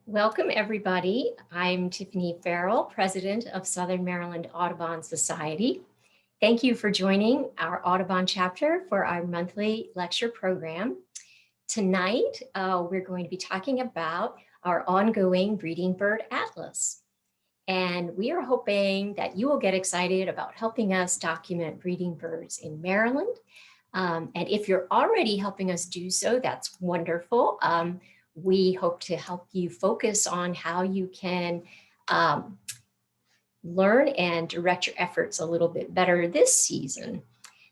Welcome, everybody. I'm Tiffany Farrell, President of Southern Maryland Audubon Society. Thank you for joining our Audubon chapter for our monthly lecture program. Tonight, we're going to be talking about our ongoing breeding bird atlas. And we are hoping that you will get excited about helping us document breeding birds in Maryland. And if you're already helping us do so, that's wonderful. We hope to help you focus on how you can learn and direct your efforts a little bit better this season.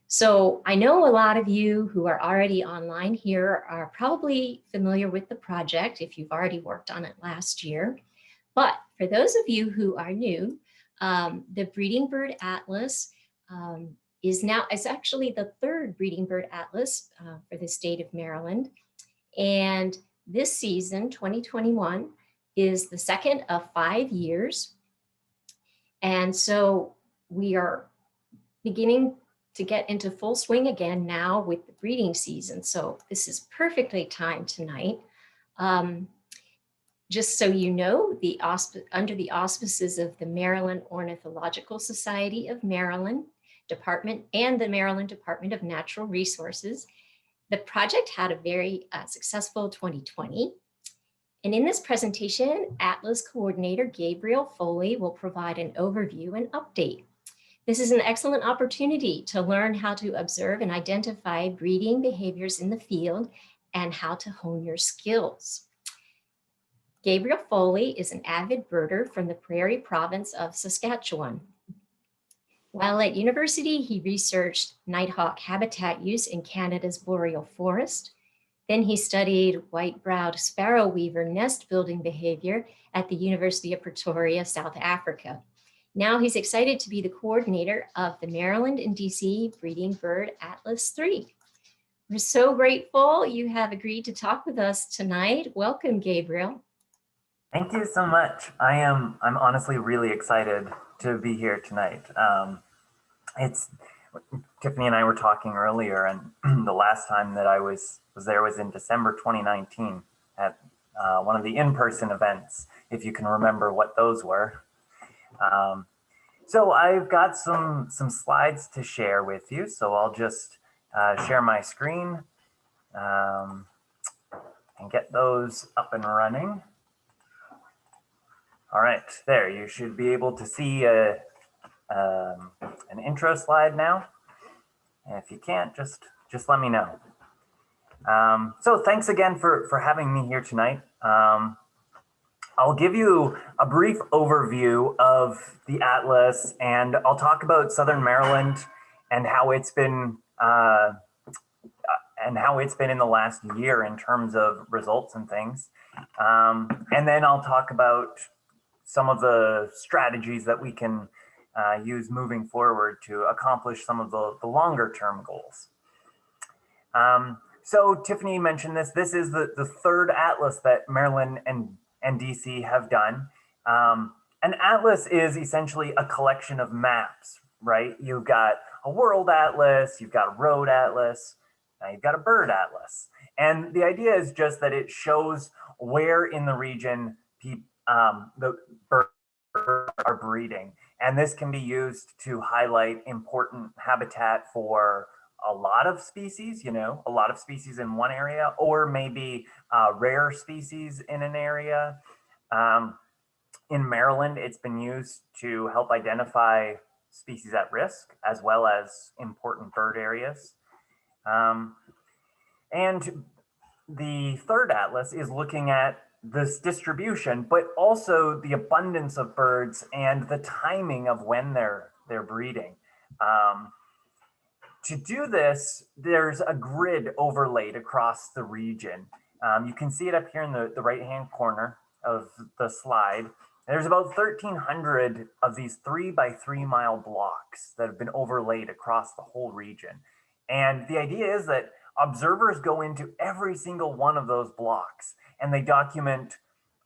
So I know a lot of you who are already online here are probably familiar with the project if you've already worked on it last year. But for those of you who are new, the Breeding Bird Atlas is actually the third Breeding Bird Atlas for the state of Maryland. And this season, 2021, is the second of 5 years. And so we are beginning to get into full swing again now with the breeding season. So this is perfectly timed tonight. Just so you know, under the auspices of the Maryland Ornithological Society of Maryland Department and the Maryland Department of Natural Resources, the project had a very successful 2020. And in this presentation, Atlas Coordinator Gabriel Foley will provide an overview and update. This is an excellent opportunity to learn how to observe and identify breeding behaviors in the field and how to hone your skills. Gabriel Foley is an avid birder from the Prairie Province of Saskatchewan. While at university, he researched nighthawk habitat use in Canada's boreal forest. Then he studied white-browed sparrow weaver nest building behavior at the University of Pretoria, South Africa. Now he's excited to be the coordinator of the Maryland and DC Breeding Bird Atlas 3. We're so grateful you have agreed to talk with us tonight. Welcome, Gabriel. Thank you so much. I'm honestly really excited to be here tonight. Tiffany and I were talking earlier, and the last time that I was there was in December 2019 at one of the in-person events, if you can remember what those were. So I've got some slides to share with you, so I'll just share my screen and get those up and running. All right, there, you should be able to see an intro slide now. And if you can't, just let me know. So thanks again for having me here tonight. I'll give you a brief overview of the Atlas, and I'll talk about Southern Maryland and how it's been in the last year in terms of results and things. And then I'll talk about some of the strategies that we can use moving forward to accomplish some of the longer term goals. So Tiffany mentioned this. This is the third atlas that Maryland and DC have done. An atlas is essentially a collection of maps, right? You've got a world atlas, you've got a road atlas, now you've got a bird atlas. And the idea is just that it shows where in the region the birds are breeding. And this can be used to highlight important habitat for a lot of species, a lot of species in one area, or maybe rare species in an area. In Maryland, it's been used to help identify species at risk, as well as important bird areas. And the third atlas is looking at this distribution, but also the abundance of birds and the timing of when they're breeding. To do this, there's a grid overlaid across the region. You can see it up here in the right-hand corner of the slide. There's about 1,300 of these 3 by 3 mile blocks that have been overlaid across the whole region. And the idea is that observers go into every single one of those blocks and they document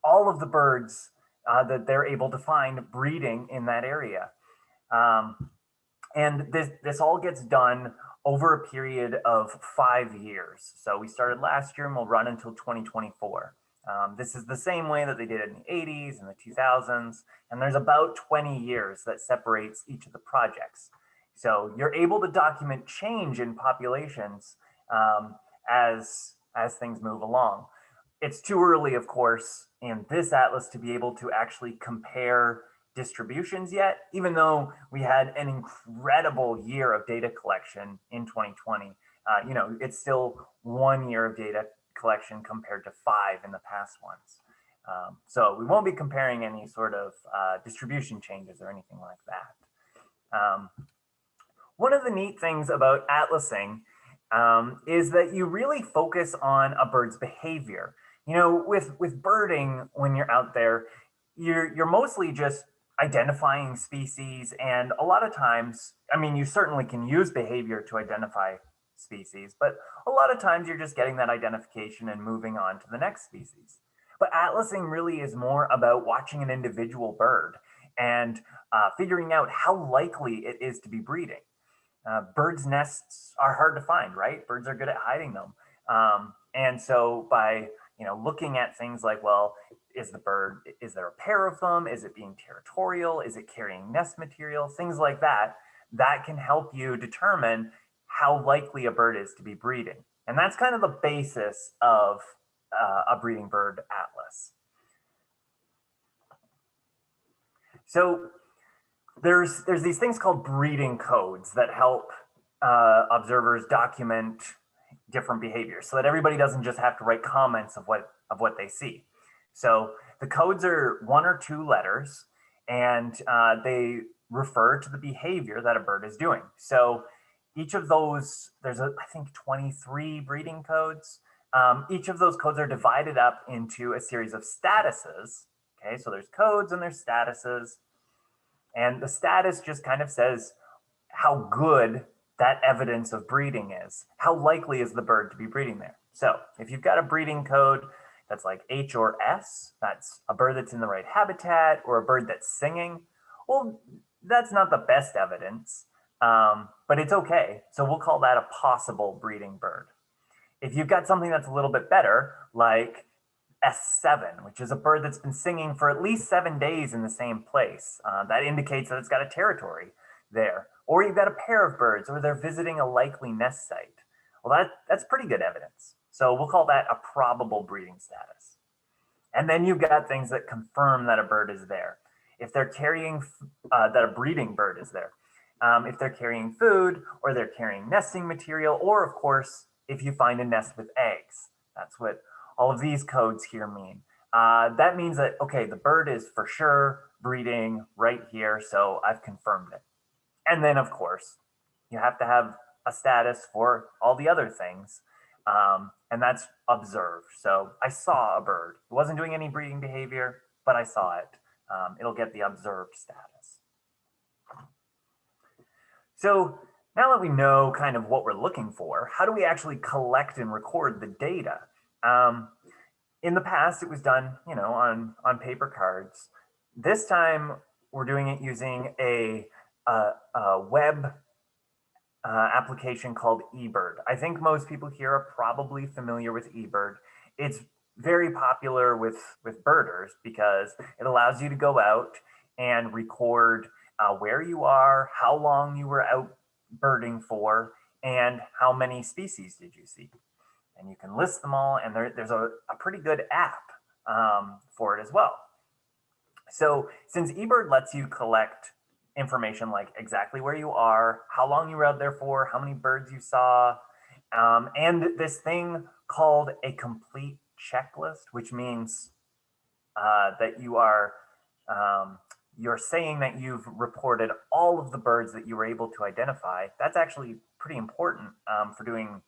all of the birds that they're able to find breeding in that area. And this all gets done over a period of 5 years. So we started last year and we'll run until 2024. This is the same way that they did it in the 80s and the 2000s, and there's about 20 years that separates each of the projects. So you're able to document change in populations as things move along. It's too early, of course, in this atlas to be able to actually compare distributions yet, even though we had an incredible year of data collection in 2020. It's still 1 year of data collection compared to 5 in the past ones. So we won't be comparing any sort of distribution changes or anything like that. One of the neat things about atlasing is that you really focus on a bird's behavior. With birding, when you're out there, you're mostly just identifying species, and a lot of times, you certainly can use behavior to identify species, but a lot of times you're just getting that identification and moving on to the next species. But atlasing really is more about watching an individual bird and figuring out how likely it is to be breeding. Birds' nests are hard to find, right? Birds are good at hiding them. And so by looking at things like, well, is there a pair of them? Is it being territorial? Is it carrying nest material? Things like that, that can help you determine how likely a bird is to be breeding. And that's kind of the basis of a breeding bird atlas. So there's these things called breeding codes that help observers document different behaviors so that everybody doesn't just have to write comments of what they see. So the codes are 1 or 2 letters, and they refer to the behavior that a bird is doing. So each of those, I think 23 breeding codes. Each of those codes are divided up into a series of statuses. Okay, so there's codes and there's statuses. And the status just kind of says how good that evidence of breeding is. How likely is the bird to be breeding there? So if you've but a breeding code that's like H or S, that's a bird that's in the right habitat or a bird that's singing, well, that's not the best evidence, but it's okay. So we'll call that a possible breeding bird. If you've got something that's a little bit better, like S7, which is a bird that's been singing for at least 7 days in the same place, that indicates that it's got a territory there. Or you've got a pair of birds, or they're visiting a likely nest site. Well, that's pretty good evidence. So we'll call that a probable breeding status. And then you've got things that confirm that a bird is there. If they're carrying, that a breeding bird is there. If they're carrying food, or they're carrying nesting material, or of course, if you find a nest with eggs. That's what all of these codes here mean. That means that, okay, the bird is for sure breeding right here, so I've confirmed it. And then, of course, you have to have a status for all the other things, and that's observed. So I saw a bird. It wasn't doing any breeding behavior, but I saw it. It'll get the observed status. So now that we know kind of what we're looking for, how do we actually collect and record the data? In the past, it was done, on paper cards. This time, we're doing it using a web application called eBird. I think most people here are probably familiar with eBird. It's very popular with birders because it allows you to go out and record where you are, how long you were out birding for, and how many species did you see. And you can list them all, and there's a pretty good app for it as well. So since eBird lets you collect information like exactly where you are, how long you were out there for, how many birds you saw, and this thing called a complete checklist, which means that you're saying that you've reported all of the birds that you were able to identify. That's actually pretty important for doing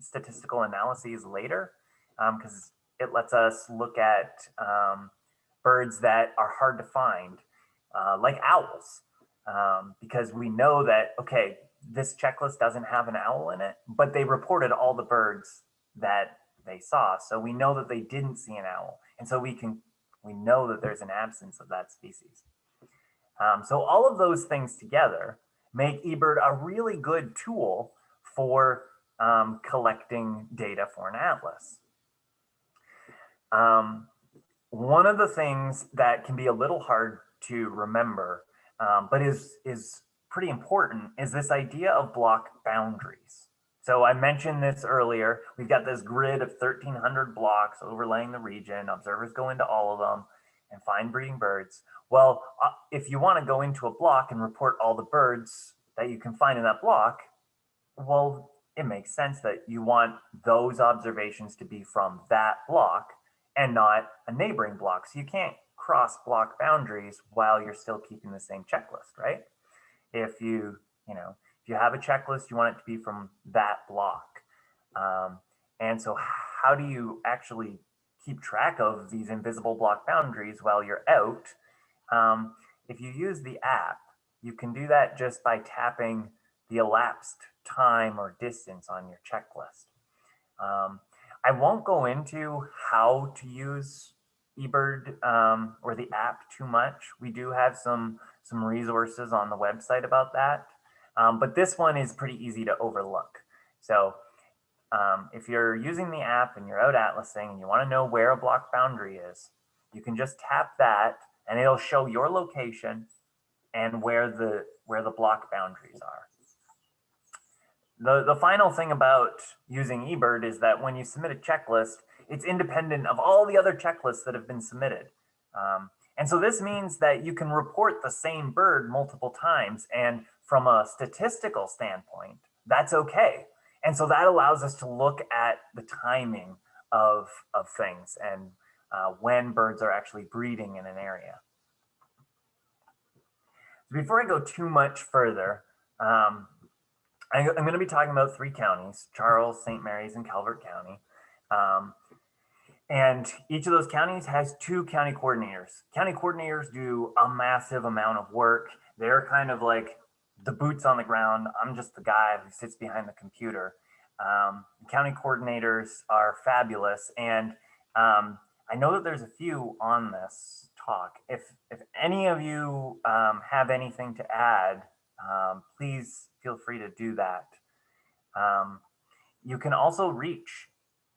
statistical analyses later, because it lets us look at birds that are hard to find, like owls, because we know that, okay, this checklist doesn't have an owl in it, but they reported all the birds that they saw. So we know that they didn't see an owl. And so we know that there's an absence of that species. So all of those things together make eBird a really good tool for collecting data for an atlas. One of the things that can be a little hard to remember, but is pretty important, is this idea of block boundaries. So I mentioned this earlier. We've got this grid of 1,300 blocks overlaying the region. Observers go into all of them and find breeding birds. Well, if you want to go into a block and report all the birds that you can find in that block, well, it makes sense that you want those observations to be from that block and not a neighboring block. So you can't cross block boundaries while you're still keeping the same checklist, right? If you have a checklist, you want it to be from that block. And so how do you actually keep track of these invisible block boundaries while you're out? If you use the app, you can do that just by tapping the elapsed time or distance on your checklist. I won't go into how to use eBird or the app too much. We do have some resources on the website about that, but this one is pretty easy to overlook. So if you're using the app and you're out atlasing and you want to know where a block boundary is, you can just tap that and it'll show your location and where the block boundaries are. The final thing about using eBird is that when you submit a checklist, it's independent of all the other checklists that have been submitted. And so this means that you can report the same bird multiple times, and from a statistical standpoint, that's okay. And so that allows us to look at the timing of things and when birds are actually breeding in an area. Before I go too much further, I'm going to be talking about 3 counties, Charles, St. Mary's, and Calvert County. And each of those counties has 2 county coordinators. County coordinators do a massive amount of work. They're kind of like the boots on the ground. I'm just the guy who sits behind the computer. County coordinators are fabulous. And I know that there's a few on this talk. If any of you have anything to add, please feel free to do that. You can also reach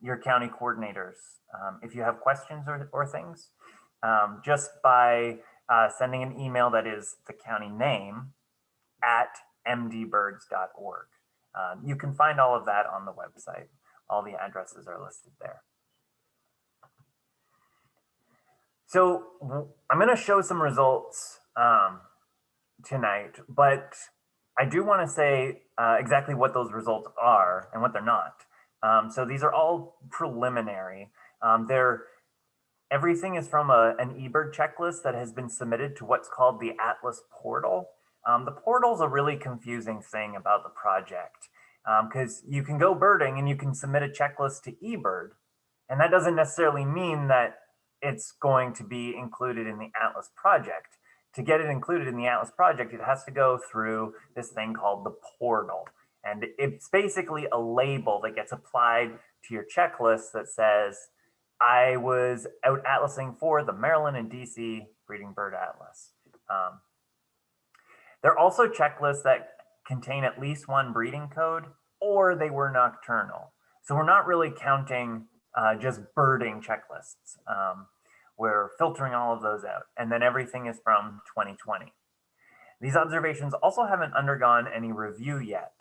your county coordinators if you have questions or things, just by sending an email that is the county name at mdbirds.org. You can find all of that on the website. All the addresses are listed there. So I'm going to show some results tonight, but I do want to say exactly what those results are and what they're not. So these are all preliminary. Everything is from an eBird checklist that has been submitted to what's called the Atlas portal. The portal is a really confusing thing about the project because you can go birding and you can submit a checklist to eBird, and that doesn't necessarily mean that it's going to be included in the Atlas project. To get it included in the Atlas project, it has to go through this thing called the portal. And it's basically a label that gets applied to your checklist that says, I was out atlasing for the Maryland and DC Breeding Bird Atlas. There are also checklists that contain at least 1 breeding code, or they were nocturnal. So we're not really counting just birding checklists. We're filtering all of those out, and then everything is from 2020. These observations also haven't undergone any review yet.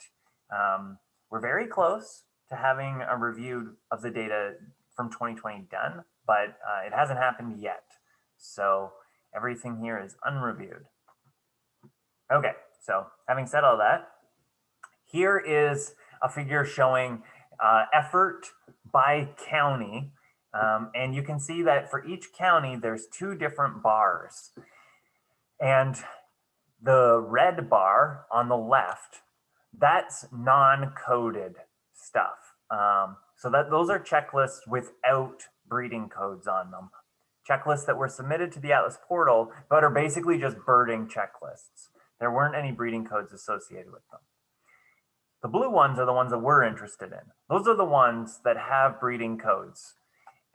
We're very close to having a review of the data from 2020 done, but it hasn't happened yet. So everything here is unreviewed. Okay, so having said all that, here is a figure showing effort by county. And you can see that for each county, there's 2 different bars. And the red bar on the left, that's non-coded stuff. So those are checklists without breeding codes on them. Checklists that were submitted to the Atlas portal, but are basically just birding checklists. There weren't any breeding codes associated with them. The blue ones are the ones that we're interested in. Those are the ones that have breeding codes.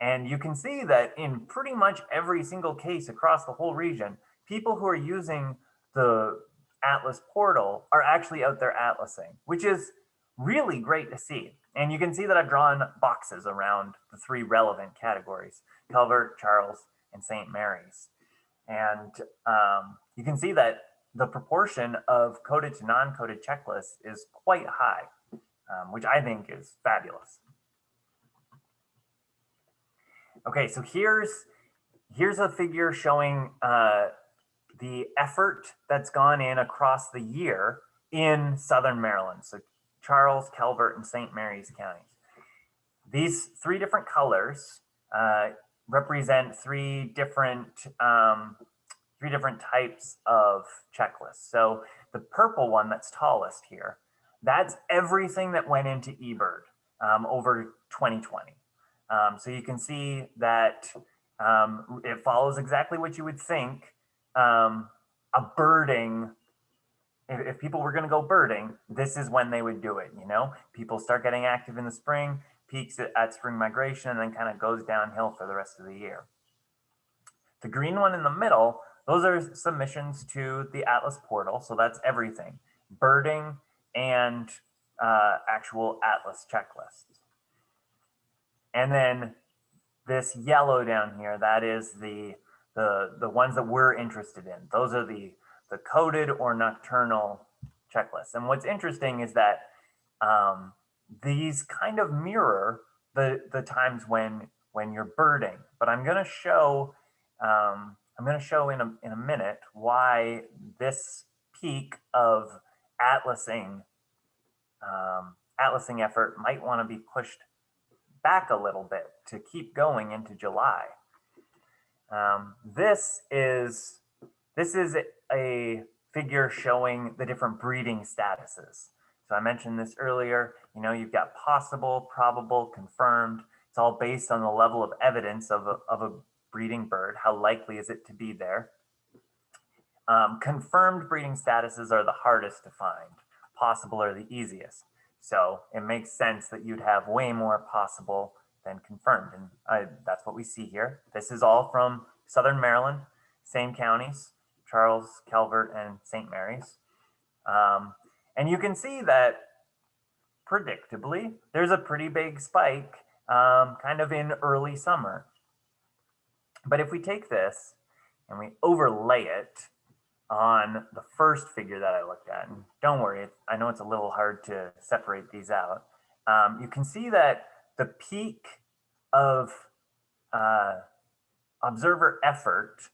And you can see that in pretty much every single case across the whole region, people who are using the Atlas portal are actually out there atlasing, which is really great to see. And you can see that I've drawn boxes around the 3 relevant categories: Calvert, Charles, and St. Mary's. And you can see that the proportion of coded to non-coded checklists is quite high, which I think is fabulous. Okay, so here's a figure showing the effort that's gone in across the year in Southern Maryland. So Charles, Calvert, and St. Mary's counties. These 3 different colors represent 3 different types of checklists. So the purple one that's tallest here, that's everything that went into eBird over 2020. So you can see that it follows exactly what you would think a birding. If people were going to go birding, this is when they would do it. You know, people start getting active in the spring, peaks at spring migration, and then kind of goes downhill for the rest of the year. The green one in the middle, those are submissions to the Atlas portal. So that's everything, birding and actual Atlas checklists. And then this yellow down here, that is the ones that we're interested in. Those are the coded or nocturnal checklists. And what's interesting is that these kind of mirror the times when you're birding. But I'm going to show in a minute why this peak of atlasing effort might want to be pushed back a little bit to keep going into July. This is a figure showing the different breeding statuses. So I mentioned this earlier. You know, you've got possible, probable, confirmed. It's all based on the level of evidence of a breeding bird. How likely is it to be there? Confirmed breeding statuses are the hardest to find. Possible are the easiest. So it makes sense that you'd have way more possible than confirmed. And that's what we see here. This is all from Southern Maryland, same counties, Charles, Calvert, and St. Mary's. And you can see that predictably, there's a pretty big spike kind of in early summer. But if we take this and we overlay it on the first figure that I looked at, and don't worry, I know it's a little hard to separate these out. You can see that the peak of observer effort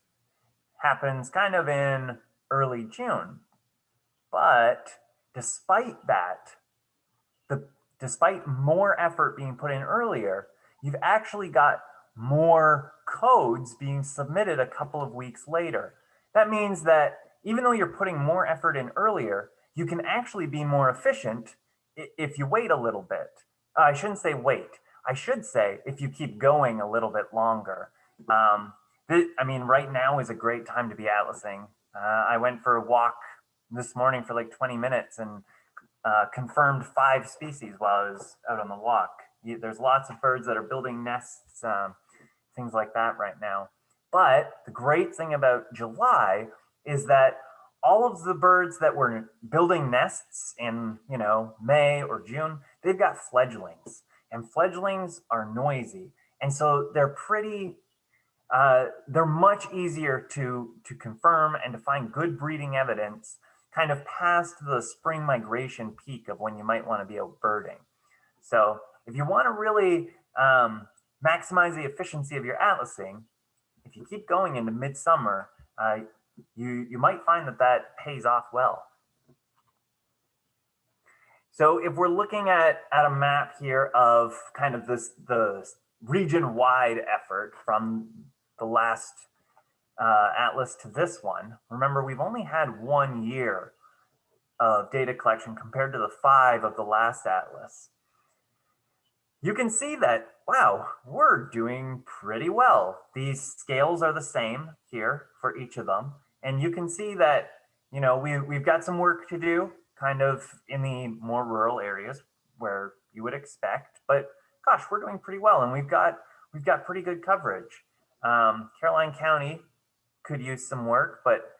happens kind of in early June. But despite that, despite more effort being put in earlier, you've actually got more codes being submitted a couple of weeks later. That means that even though you're putting more effort in earlier, you can actually be more efficient if you wait a little bit. I shouldn't say wait. I should say if you keep going a little bit longer. I mean, right now is a great time to be atlasing. I went for a walk this morning for like 20 minutes and confirmed 5 species while I was out on the walk. There's lots of birds that are building nests, things like that right now. But the great thing about July is that all of the birds that were building nests in, you know, May or June, they've got fledglings, and fledglings are noisy. And so they're much easier to confirm and to find good breeding evidence kind of past the spring migration peak of when you might want to be out birding. So if you want to really maximize the efficiency of your atlasing, if you keep going into midsummer, you might find that pays off well. So if we're looking at a map here of kind of the region-wide effort from the last atlas to this one, remember we've only had 1 year of data collection compared to the 5 of the last atlas. You can see that, wow, we're doing pretty well. These scales are the same here for each of them. And you can see that, you know, we've got some work to do kind of in the more rural areas where you would expect, but gosh, we're doing pretty well. And we've got pretty good coverage. Caroline County could use some work, but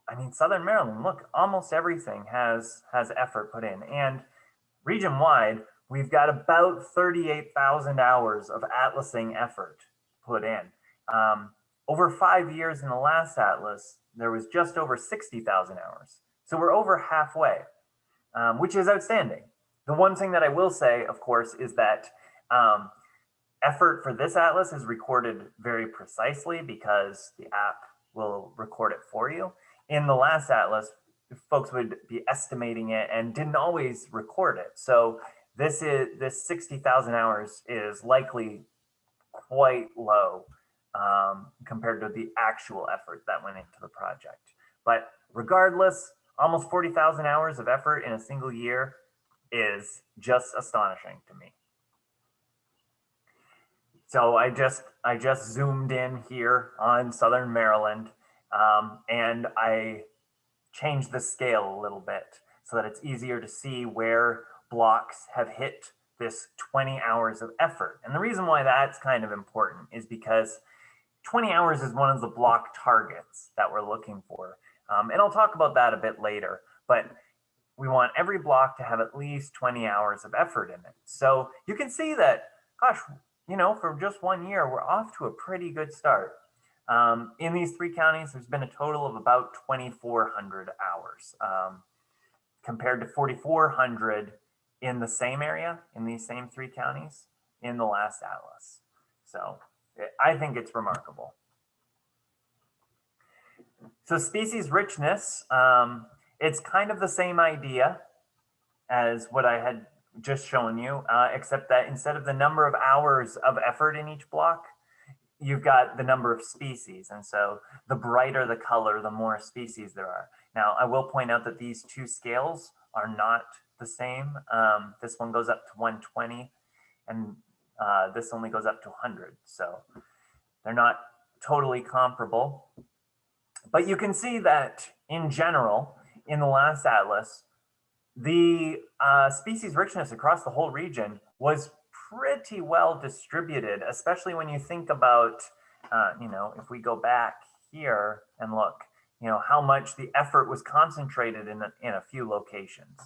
I mean, Southern Maryland, look, almost everything has effort put in. And Region-wide, we've got about 38,000 hours of atlasing effort put in. Over 5 years in the last atlas, there was just over 60,000 hours. So we're over halfway, which is outstanding. The one thing that I will say, of course, is that effort for this atlas is recorded very precisely because the app will record it for you. In the last atlas, folks would be estimating it and didn't always record it. So this 60,000 hours is likely quite low compared to the actual effort that went into the project. But regardless, almost 40,000 hours of effort in a single year is just astonishing to me. So I just zoomed in here on Southern Maryland, and I changed the scale a little bit so that it's easier to see where blocks have hit this 20 hours of effort. And the reason why that's kind of important is because 20 hours is one of the block targets that we're looking for. And I'll talk about that a bit later, but we want every block to have at least 20 hours of effort in it. So you can see that, gosh, you know, for just 1 year, we're off to a pretty good start. In these 3 counties, there's been a total of about 2,400 hours compared to 4,400 in the same area, in these same 3 counties in the last atlas. So I think it's remarkable. So species richness, it's kind of the same idea as what I had just shown you, except that instead of the number of hours of effort in each block, you've got the number of species. And so the brighter the color, the more species there are. Now, I will point out that these 2 scales are not the same. This one goes up to 120 and this only goes up to 100. So they're not totally comparable. But you can see that in general, in the last atlas, the species richness across the whole region was pretty well distributed, especially when you think about, you know, if we go back here and look, you know, how much the effort was concentrated in a few locations.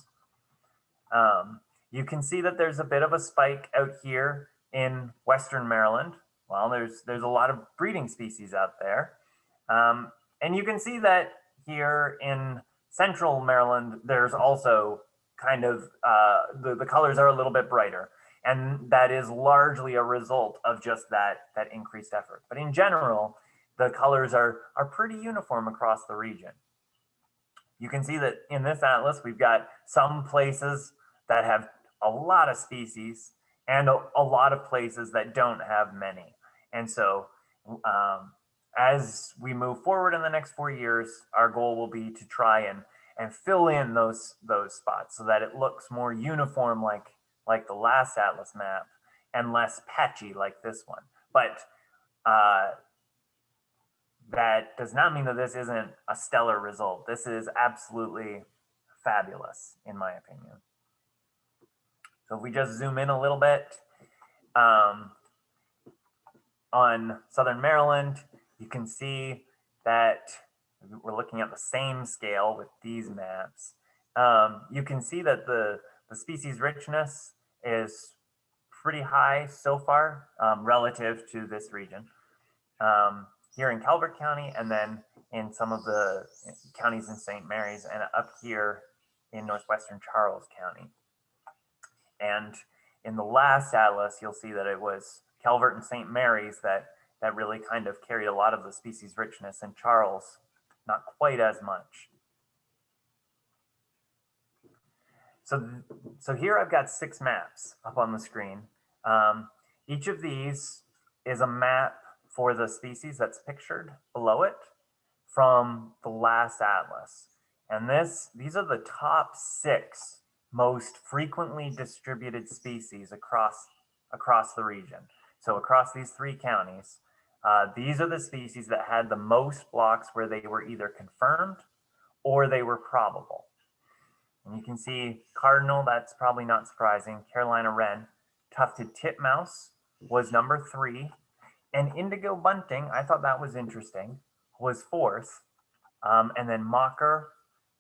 You can see that there's a bit of a spike out here in Western Maryland. Well, there's a lot of breeding species out there. And you can see that here in Central Maryland, there's also kind of, the colors are a little bit brighter. And that is largely a result of just that increased effort. But in general, the colors are pretty uniform across the region. You can see that in this atlas, we've got some places that have a lot of species and a lot of places that don't have many. And so as we move forward in the next 4 years, our goal will be to try and fill in those spots so that it looks more uniform like the last atlas map and less patchy like this one. But that does not mean that this isn't a stellar result. This is absolutely fabulous, in my opinion. So if we just zoom in a little bit on Southern Maryland, you can see that we're looking at the same scale with these maps. You can see that the species richness is pretty high so far relative to this region. Here in Calvert County, and then in some of the counties in St. Mary's, and up here in northwestern Charles County. And in the last atlas, you'll see that it was Calvert and St. Mary's that really kind of carried a lot of the species richness, and Charles, not quite as much. So here I've got 6 maps up on the screen. Each of these is a map for the species that's pictured below it from the last atlas. And these are the top 6 most frequently distributed species across the region. So across these 3 counties, these are the species that had the most blocks where they were either confirmed or they were probable. And you can see cardinal, that's probably not surprising, Carolina wren, tufted titmouse was number 3, and indigo bunting, I thought that was interesting, was 4th, and then mocker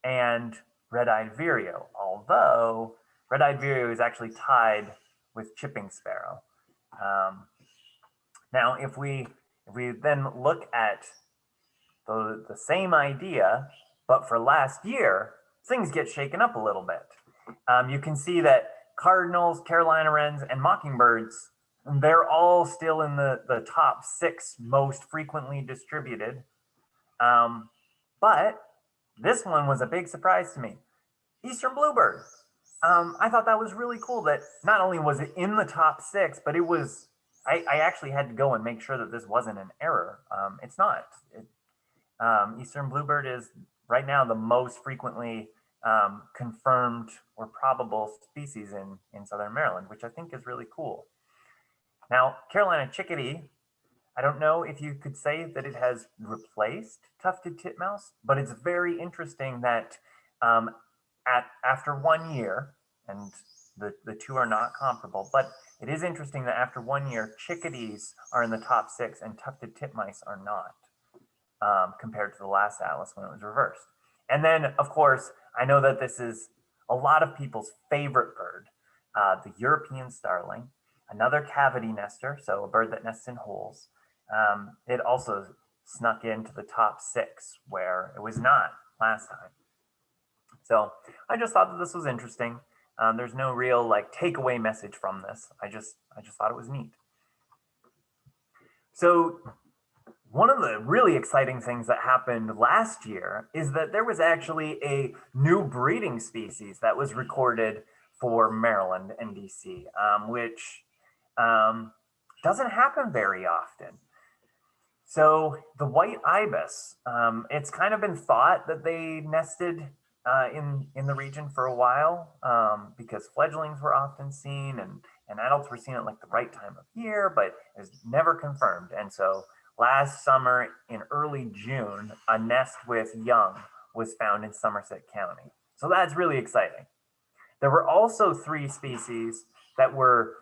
and red-eyed vireo, although Red-eyed vireo is actually tied with chipping sparrow. Now, if we then look at the same idea, but for last year, things get shaken up a little bit. You can see that cardinals, Carolina wrens, and mockingbirds, they're all still in the top 6 most frequently distributed. But this one was a big surprise to me. Eastern bluebird. I thought that was really cool that not only was it in the top 6, but it was, I actually had to go and make sure that this wasn't an error. It's not. Eastern bluebird is right now the most frequently confirmed or probable species in Southern Maryland, which I think is really cool. Now, Carolina chickadee, I don't know if you could say that it has replaced tufted titmouse, but it's very interesting that after 1 year, and the two are not comparable, but it is interesting that after 1 year, chickadees are in the top 6 and tufted titmice are not, compared to the last atlas when it was reversed. And then, of course, I know that this is a lot of people's favorite bird, the European starling, another cavity nester, so a bird that nests in holes. It also snuck into the top 6 where it was not last time. So I just thought that this was interesting. There's no real like takeaway message from this. I just thought it was neat. So one of the really exciting things that happened last year is that there was actually a new breeding species that was recorded for Maryland and DC, which doesn't happen very often. So the white ibis, it's kind of been thought that they nested in the region for a while because fledglings were often seen and adults were seen at like the right time of year, but it was never confirmed. And so last summer in early June, a nest with young was found in Somerset County. So that's really exciting. There were also 3 species that were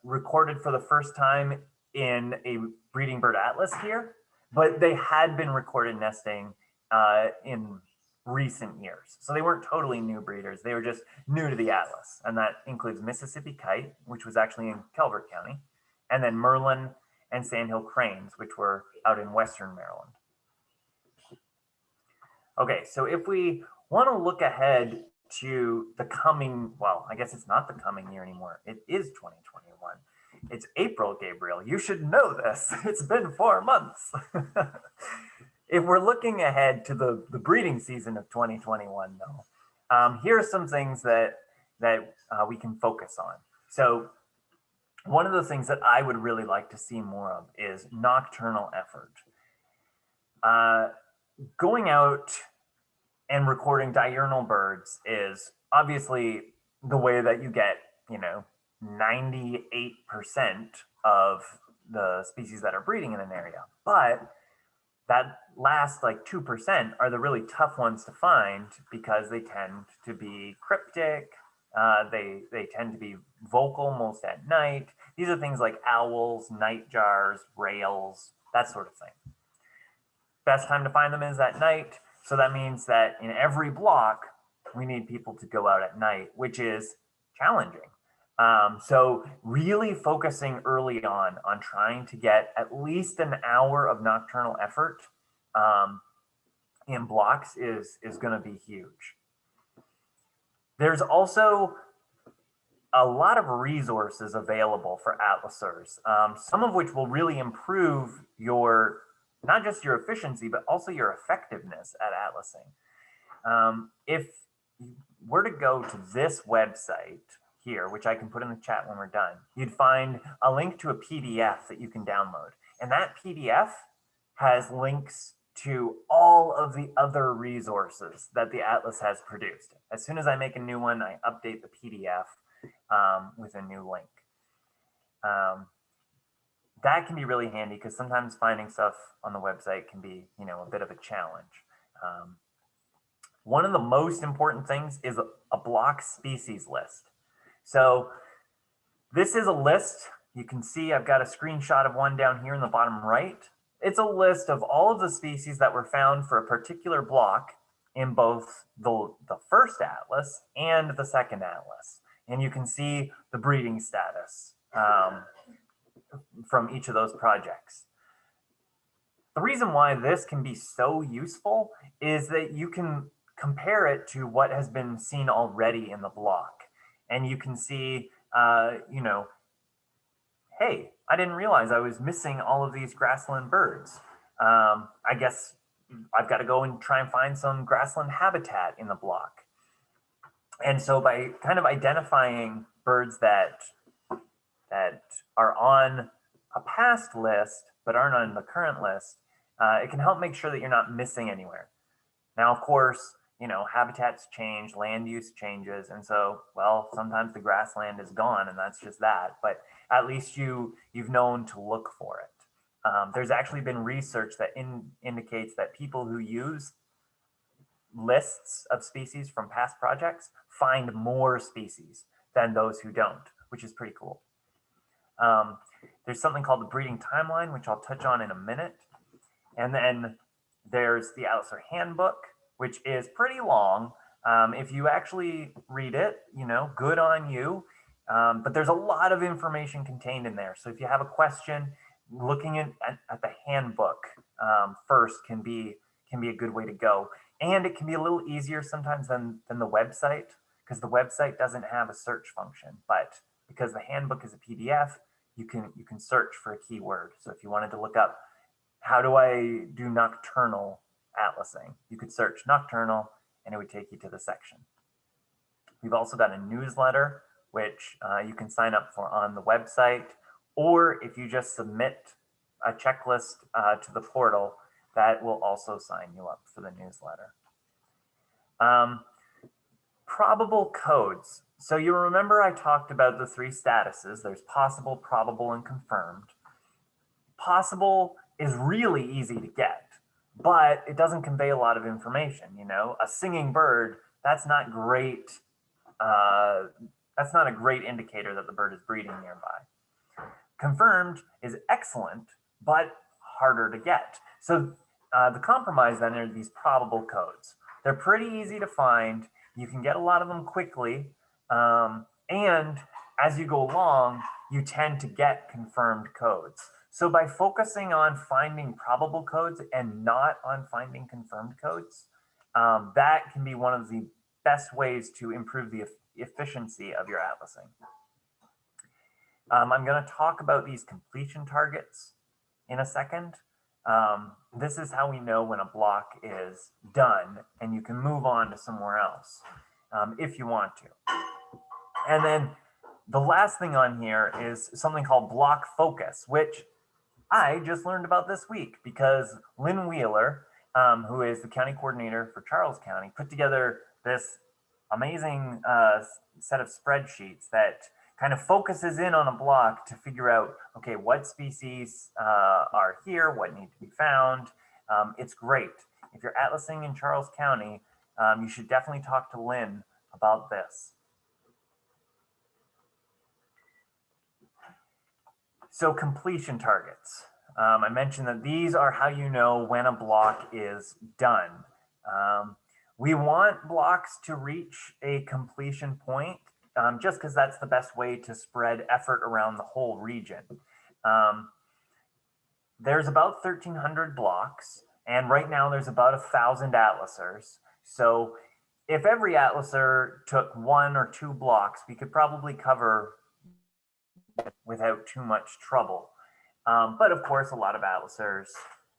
recorded for the first time in a breeding bird atlas here, but they had been recorded nesting in recent years. So they weren't totally new breeders. They were just new to the atlas. And that includes Mississippi kite, which was actually in Calvert County, and then Merlin and sandhill cranes, which were out in Western Maryland. Okay, so if we want to look ahead to the coming, well, I guess it's not the coming year anymore. It is 2021. It's April, Gabriel. You should know this. It's been 4 months. If we're looking ahead to the breeding season of 2021, though, here are some things that we can focus on. So one of the things that I would really like to see more of is nocturnal effort. Going out and recording diurnal birds is obviously the way that you get, 98% of the species that are breeding in an area. But that last like 2% are the really tough ones to find because they tend to be cryptic. They tend to be vocal most at night. These are things like owls, nightjars, rails, that sort of thing. Best time to find them is at night. So that means that in every block, we need people to go out at night, which is challenging. So really focusing early on trying to get at least an hour of nocturnal effort in blocks is going to be huge. There's also a lot of resources available for atlasers, some of which will really improve your, not just your efficiency, but also your effectiveness at atlasing. If you were to go to this website here, which I can put in the chat when we're done, you'd find a link to a PDF that you can download. And that PDF has links to all of the other resources that the Atlas has produced. As soon as I make a new one, I update the PDF with a new link. That can be really handy because sometimes finding stuff on the website can be, a bit of a challenge. One of the most important things is a block species list. So this is a list. You can see I've got a screenshot of one down here in the bottom right. It's a list of all of the species that were found for a particular block in both the first atlas and the second atlas. And you can see the breeding status from each of those projects. The reason why this can be so useful is that you can compare it to what has been seen already in the block. And you can see, you know, hey, I didn't realize I was missing all of these grassland birds. I guess I've got to go and try and find some grassland habitat in the block. And so by kind of identifying birds that are on a past list but aren't on the current list, it can help make sure that you're not missing anywhere. Now, of course, you know, habitats change, land use changes, and so, well, sometimes the grassland is gone, and that's just that. But at least you've known to look for it. There's actually been research that indicates that people who use lists of species from past projects find more species than those who don't, which is pretty cool. There's something called the breeding timeline, which I'll touch on in a minute. And then there's the Atlas Handbook, which is pretty long. If you actually read it, you know, good on you. But there's a lot of information contained in there. So if you have a question, looking at the handbook first can be a good way to go. And it can be a little easier sometimes than the website, because the website doesn't have a search function. But because the handbook is a PDF, you can search for a keyword. So if you wanted to look up, how do I do nocturnal atlasing? You could search nocturnal and it would take you to the section. We've also got a newsletter, which you can sign up for on the website, or if you just submit a checklist to the portal, that will also sign you up for the newsletter. Probable codes. So you remember I talked about the three statuses. There's possible, probable, and confirmed. Possible is really easy to get, but it doesn't convey a lot of information. You know, a singing bird, that's not great. That's not a great indicator that the bird is breeding nearby. Confirmed is excellent, but harder to get. So the compromise then are these probable codes. They're pretty easy to find. You can get a lot of them quickly. And as you go along, you tend to get confirmed codes. So by focusing on finding probable codes and not on finding confirmed codes, that can be one of the best ways to improve the efficiency of your atlasing. I'm going to talk about these completion targets in a second. This is how we know when a block is done and you can move on to somewhere else if you want to. And then the last thing on here is something called block focus, which I just learned about this week because Lynn Wheeler, who is the county coordinator for Charles County, put together this amazing set of spreadsheets that kind of focuses in on a block to figure out, okay, what species are here, what need to be found. It's great. If you're atlasing in Charles County, you should definitely talk to Lynn about this. So completion targets. I mentioned that these are how you know when a block is done. We want blocks to reach a completion point just because that's the best way to spread effort around the whole region. There's about 1,300 blocks, and right now there's about 1,000 atlasers. So if every atlaser took 1 or 2 blocks, we could probably cover without too much trouble. But of course, a lot of atlasers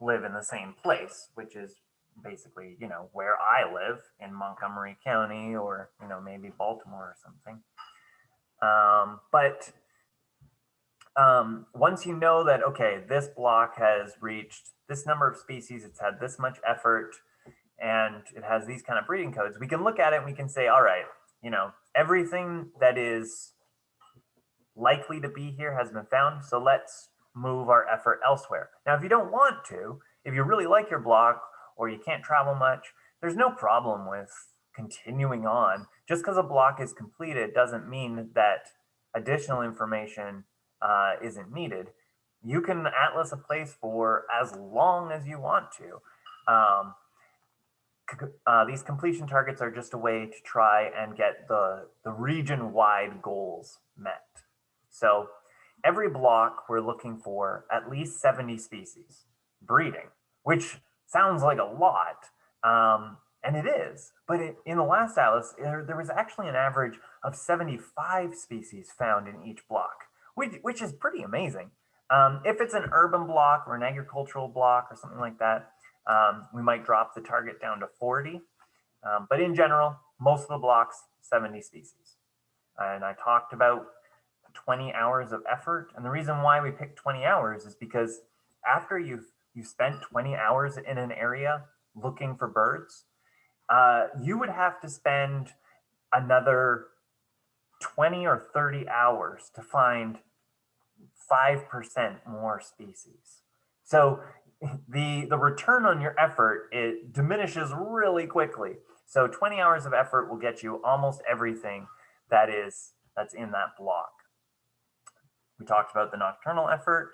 live in the same place, which is basically, you know, where I live in Montgomery County or, you know, maybe Baltimore or something. Once you know that, okay, this block has reached this number of species, it's had this much effort, and it has these kind of breeding codes, we can look at it and we can say, all right, you know, everything that is likely to be here has been found, so let's move our effort elsewhere. Now, if you don't want to, if you really like your block or you can't travel much, there's no problem with continuing on. Just because a block is completed doesn't mean that additional information isn't needed. You can atlas a place for as long as you want to. these completion targets are just a way to try and get the region-wide goals met. So every block we're looking for at least 70 species breeding, which sounds like a lot, and it is. But in the last atlas, there was actually an average of 75 species found in each block, which is pretty amazing. If it's an urban block or an agricultural block or something like that, we might drop the target down to 40. But in general, most of the blocks, 70 species. And I talked about 20 hours of effort. And the reason why we picked 20 hours is because after you've spent 20 hours in an area looking for birds, you would have to spend another 20 or 30 hours to find 5% more species. So the return on your effort, it diminishes really quickly. So 20 hours of effort will get you almost everything that's in that block. We talked about the nocturnal effort.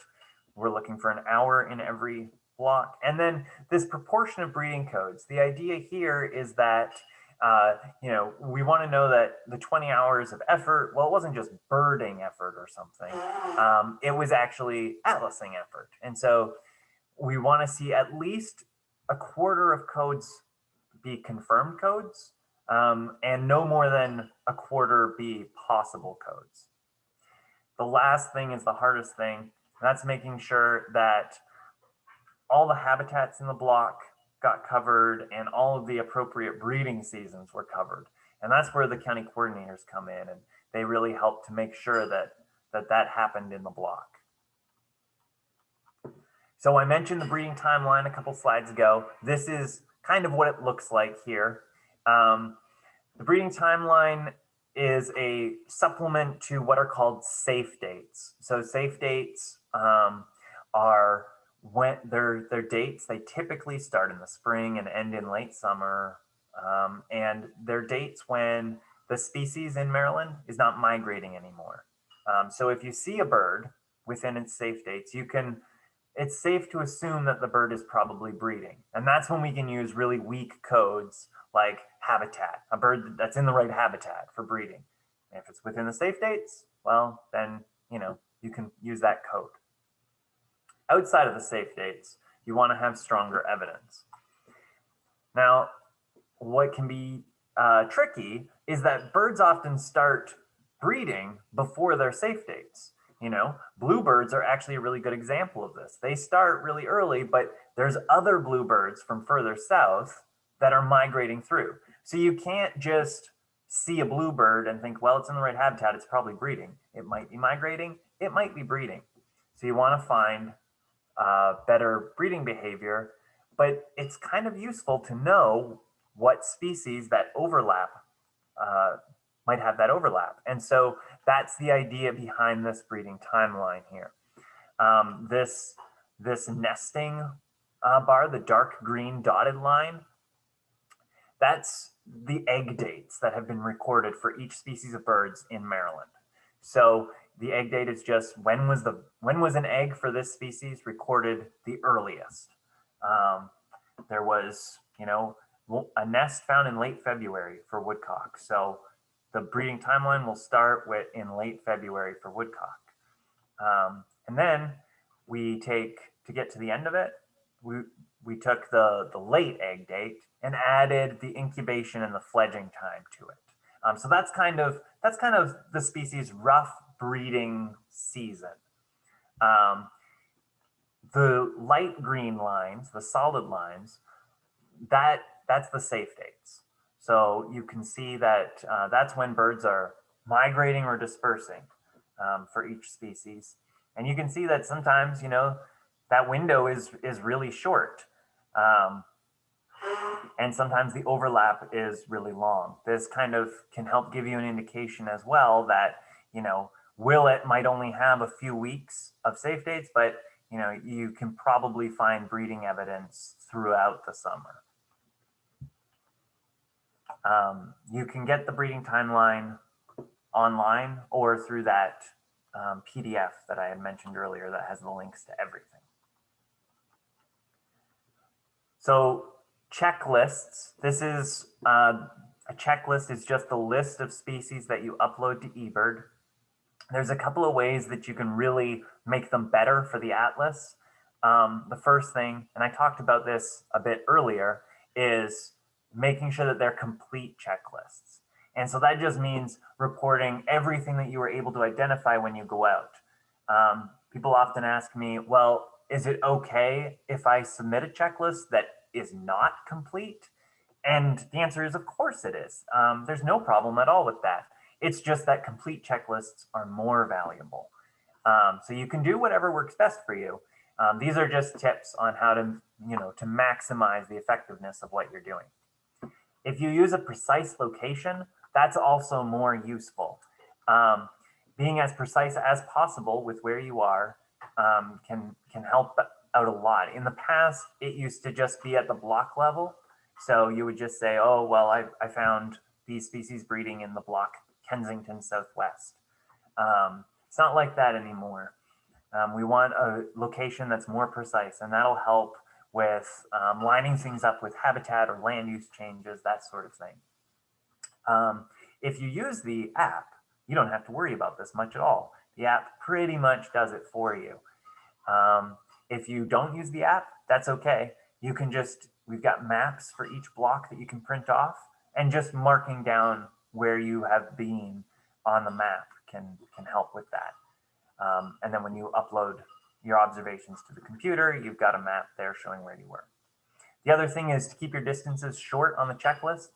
We're looking for an hour in every block. And then this proportion of breeding codes. The idea here is that we want to know that the 20 hours of effort, well, it wasn't just birding effort or something. It was actually atlasing effort. And so we want to see at least a quarter of codes be confirmed codes, and no more than a quarter be possible codes. The last thing is the hardest thing, and that's making sure that all the habitats in the block got covered and all of the appropriate breeding seasons were covered. And that's where the county coordinators come in, and they really help to make sure that happened in the block. So I mentioned the breeding timeline a couple slides ago. This is kind of what it looks like here. The breeding timeline is a supplement to what are called safe dates. So safe dates are when their dates, they typically start in the spring and end in late summer. And they're dates when the species in Maryland is not migrating anymore. So if you see a bird within its safe dates, it's safe to assume that the bird is probably breeding. And that's when we can use really weak codes like habitat, a bird that's in the right habitat for breeding. And if it's within the safe dates, well, then, you can use that code. Outside of the safe dates, you want to have stronger evidence. Now, what can be tricky is that birds often start breeding before their safe dates. Bluebirds are actually a really good example of this. They start really early, but there's other bluebirds from further south that are migrating through. So you can't just see a bluebird and think, well, it's in the right habitat, it's probably breeding. It might be migrating, it might be breeding. So you want to find better breeding behavior, but it's kind of useful to know what species that overlap might have that overlap. And so that's the idea behind this breeding timeline here. This nesting bar, the dark green dotted line, that's the egg dates that have been recorded for each species of birds in Maryland. So the egg date is just when was an egg for this species recorded the earliest. There was, a nest found in late February for woodcock. So the breeding timeline will start in late February for woodcock. And then to get to the end of it, we took the late egg date and added the incubation and the fledging time to it. So that's kind of the species' rough breeding season. The light green lines, the solid lines, that's the safe dates. So you can see that that's when birds are migrating or dispersing for each species. And you can see that sometimes, that window is really short. And sometimes the overlap is really long. This kind of can help give you an indication as well that, Willet might only have a few weeks of safe dates, but, you can probably find breeding evidence throughout the summer. You can get the breeding timeline online or through that PDF that I had mentioned earlier that has the links to everything. So checklists. This is a checklist is just a list of species that you upload to eBird. There's a couple of ways that you can really make them better for the Atlas. The first thing, and I talked about this a bit earlier, is making sure that they're complete checklists. And so that just means recording everything that you were able to identify when you go out. People often ask me, well, is it okay if I submit a checklist that is not complete? And the answer is, of course it is. There's no problem at all with that. It's just that complete checklists are more valuable. So you can do whatever works best for you. These are just tips on how to, to maximize the effectiveness of what you're doing. If you use a precise location, that's also more useful. Being as precise as possible with where you are can help out a lot. In the past, it used to just be at the block level. So you would just say, oh, well, I found these species breeding in the block Kensington Southwest. It's not like that anymore. We want a location that's more precise, and that'll help with lining things up with habitat or land use changes, that sort of thing. If you use the app, you don't have to worry about this much at all. The app pretty much does it for you. If you don't use the app, that's okay. You can we've got maps for each block that you can print off, and just marking down where you have been on the map can help with that. And then when you upload your observations to the computer, you've got a map there showing where you were. The other thing is to keep your distances short on the checklist.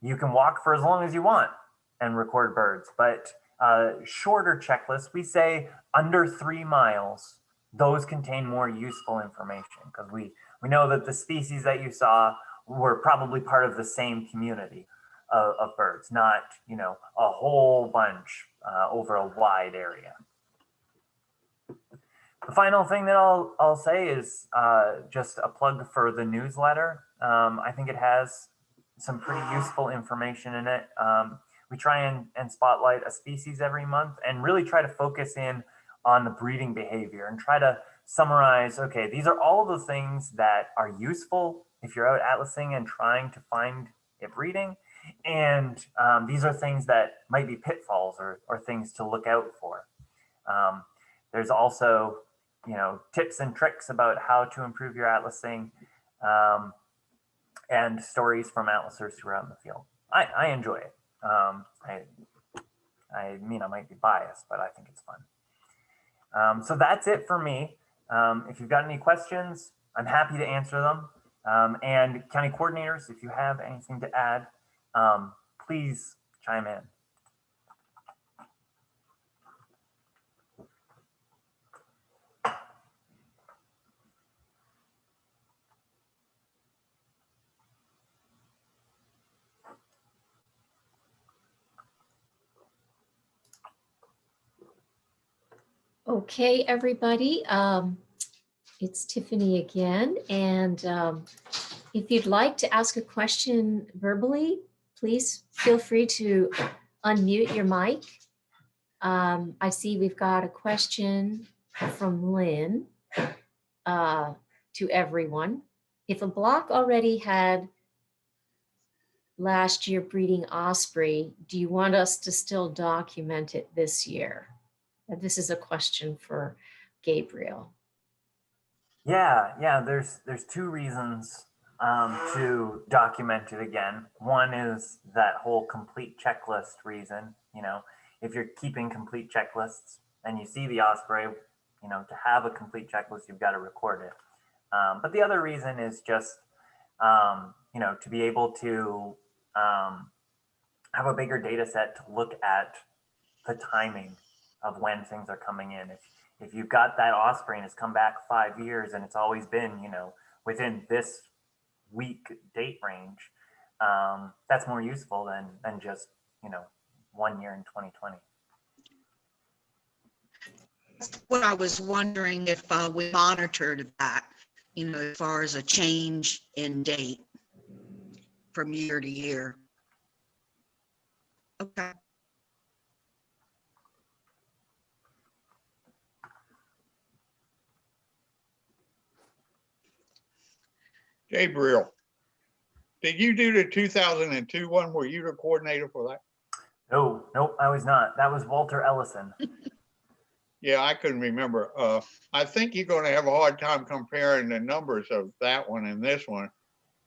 You can walk for as long as you want and record birds, but shorter checklists, we say under 3 miles, those contain more useful information, because we know that the species that you saw were probably part of the same community of birds, not a whole bunch over a wide area. The final thing that I'll say is just a plug for the newsletter. I think it has some pretty useful information in it. We try and spotlight a species every month and really try to focus in on the breeding behavior and try to summarize, okay, these are all the things that are useful if you're out atlasing and trying to find it breeding. And these are things that might be pitfalls or things to look out for. There's also, tips and tricks about how to improve your atlasing and stories from atlasers who are out in the field. I enjoy it. I mean, I might be biased, but I think it's fun. So that's it for me. If you've got any questions, I'm happy to answer them. And county coordinators, if you have anything to add, please chime in. Okay, everybody, it's Tiffany again. And if you'd like to ask a question verbally, please feel free to unmute your mic. I see we've got a question from Lynn to everyone. If a block already had last year breeding osprey, do you want us to still document it this year? This is a question for Gabriel. Yeah, there's 2 reasons to document it again. One is that whole complete checklist reason. If you're keeping complete checklists and you see the osprey, to have a complete checklist, you've got to record it. But the other reason is just, to be able to have a bigger data set to look at the timing of when things are coming in. If you've got that osprey and it's come back 5 years and it's always been, within this week date range, that's more useful than just, 1 year in 2020. What I was wondering if we monitored that, as far as a change in date from year to year. Okay. Gabriel, Did you do the 2002 one? Were you the coordinator for that? No, nope, I was not. That was Walter Ellison. Yeah, I couldn't remember. I think you're going to have a hard time comparing the numbers of that one and this one,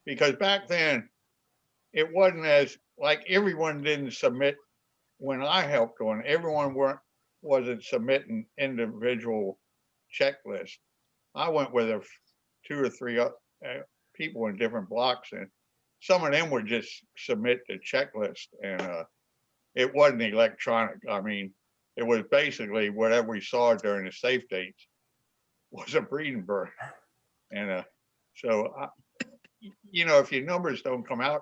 because back then it wasn't as like everyone didn't submit. When I helped on, everyone wasn't submitting individual checklists. I went with two or three people in different blocks, and some of them would just submit the checklist, and it wasn't electronic. I mean, it was basically whatever we saw during the safe dates was a breeding bird. And so, you know, if your numbers don't come out,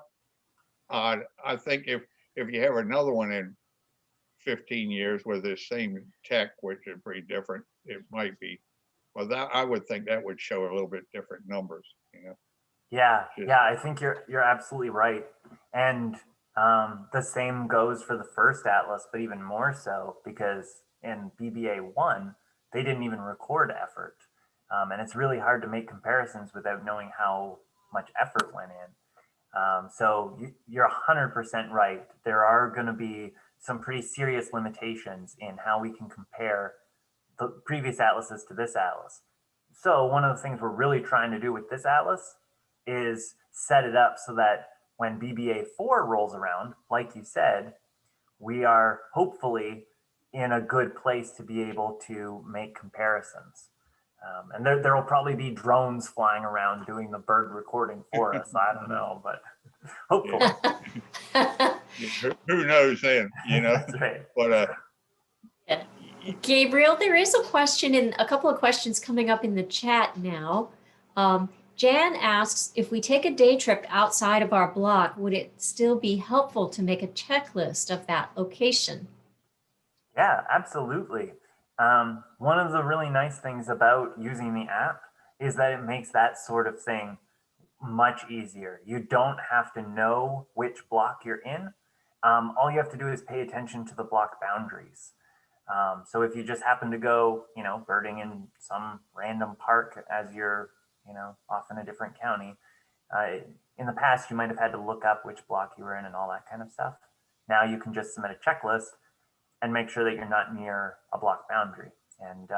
I think if you have another one in 15 years with the same tech, which is pretty different, it might be. Well, that I would think that would show a little bit different numbers, you know. Yeah, yeah, I think you're absolutely right. And the same goes for the first Atlas, but even more so because in BBA1, they didn't even record effort. And it's really hard to make comparisons without knowing how much effort went in. So you're 100% right. There are going to be some pretty serious limitations in how we can compare the previous atlases to this atlas. So one of the things we're really trying to do with this atlas is set it up so that when BBA4 rolls around, like you said, we are hopefully in a good place to be able to make comparisons. And there will probably be drones flying around doing the bird recording for us. I don't know, but hopefully. Who knows then, you know? That's right. But Yeah. Gabriel, there is a question in a couple of questions coming up in the chat now. Jan asks, if we take a day trip outside of our block, would it still be helpful to make a checklist of that location? Yeah, absolutely. One of the really nice things about using the app is that it makes that sort of thing much easier. You don't have to know which block you're in. All you have to do is pay attention to the block boundaries. So if you just happen to go, you know, birding in some random park as you're, you know, off in a different county, in the past, you might have had to look up which block you were in and all that kind of stuff. Now you can just submit a checklist and make sure that you're not near a block boundary. And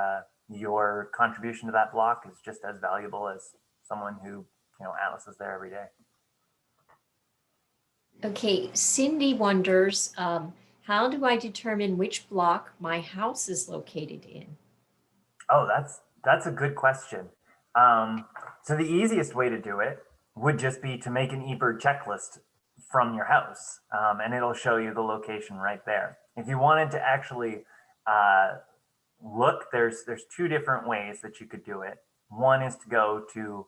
your contribution to that block is just as valuable as someone who, you know, Atlas is there every day. Okay, Cindy wonders, how do I determine which block my house is located in? Oh, that's a good question. So the easiest way to do it would just be to make an eBird checklist from your house, and it'll show you the location right there. If you wanted to actually look, there's two different ways that you could do it. One is to go to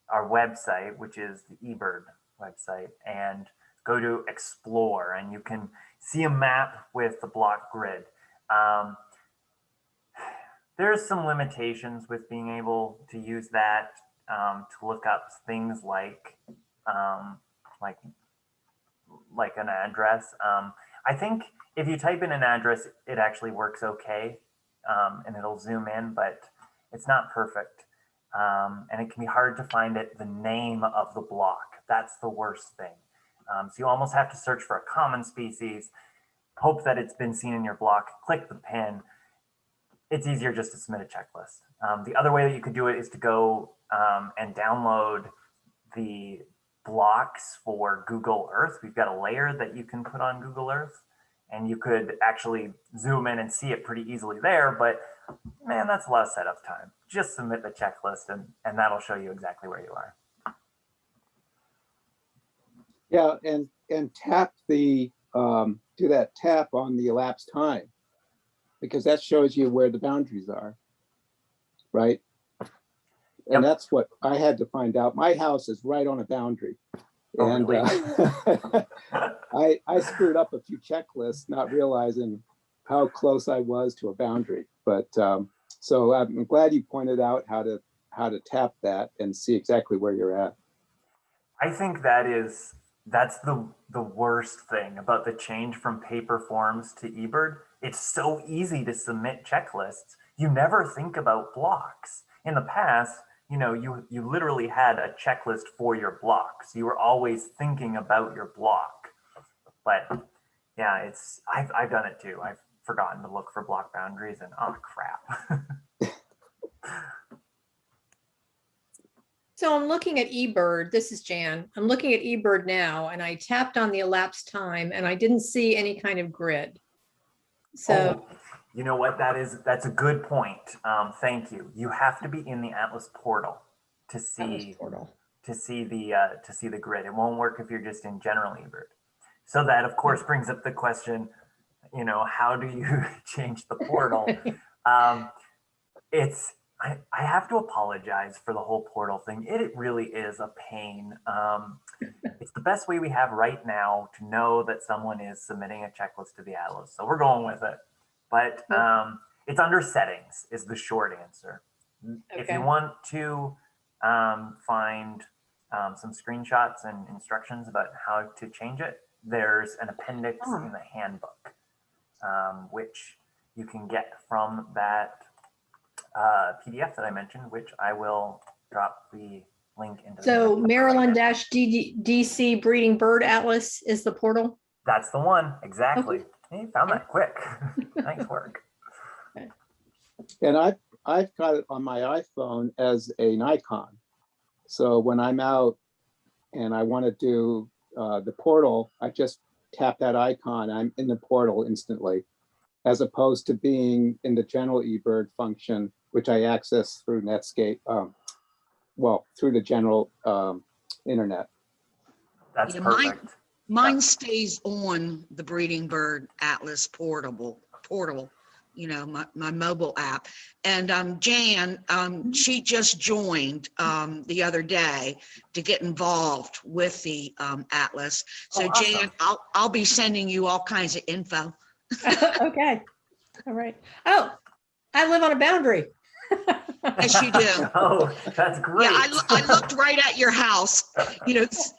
our website, which is the eBird website, and go to Explore, and you can see a map with the block grid. There's some limitations with being able to use that to look up things like an address. I think if you type in an address, it actually works okay, and it'll zoom in, but it's not perfect. And it can be hard to find the name of the block. That's the worst thing. So you almost have to search for a common species, hope that it's been seen in your block, click the pin. It's easier just to submit a checklist. The other way that you could do it is to go and download the blocks for Google Earth. We've got a layer that you can put on Google Earth, and you could actually zoom in and see it pretty easily there, but man, that's a lot of setup time. Just submit the checklist and that'll show you exactly where you are. Yeah, and tap the, do that tap on the elapsed time, because that shows you where the boundaries are, right? And that's what I had to find out. My house is right on a boundary. Oh, And really? I screwed up a few checklists, not realizing how close I was to a boundary. But so I'm glad you pointed out how to tap that and see exactly where you're at. I think that's the worst thing about the change from paper forms to eBird. It's so easy to submit checklists. You never think about blocks. In the past, you literally had a checklist for your block. So you were always thinking about your block. But yeah, I've done it too. I've forgotten to look for block boundaries and oh crap. So I'm looking at eBird. This is Jan. I'm looking at eBird now, and I tapped on the elapsed time, and I didn't see any kind of grid. So, you know what? That's a good point. Thank you. You have to be in the Atlas portal to see the grid. It won't work if you're just in general eBird. So that of course brings up the question, how do you change the portal? I have to apologize for the whole portal thing. It really is a pain. It's the best way we have right now to know that someone is submitting a checklist to the Atlas. So we're going with it. But it's under settings is the short answer. Okay. If you want to find some screenshots and instructions about how to change it, there's an appendix in the handbook, which you can get from that PDF that I mentioned, which I will drop the link into. So Maryland-DC Breeding Bird Atlas is the portal? That's the one, exactly. Okay. Hey, you found that quick. Nice work. Okay. And I've got it on my iPhone as an icon. So when I'm out and I want to do the portal, I just tap that icon. I'm in the portal instantly, as opposed to being in the general eBird function, which I access through Netscape, through the general internet. That's perfect. Mine stays on the Breeding Bird Atlas portal, my mobile app. And Jan, she just joined the other day to get involved with the Atlas. So awesome. Jan, I'll be sending you all kinds of info. Okay. All right. Oh, I live on a boundary. Yes, you do. Oh, that's great. Yeah, I looked right at your house.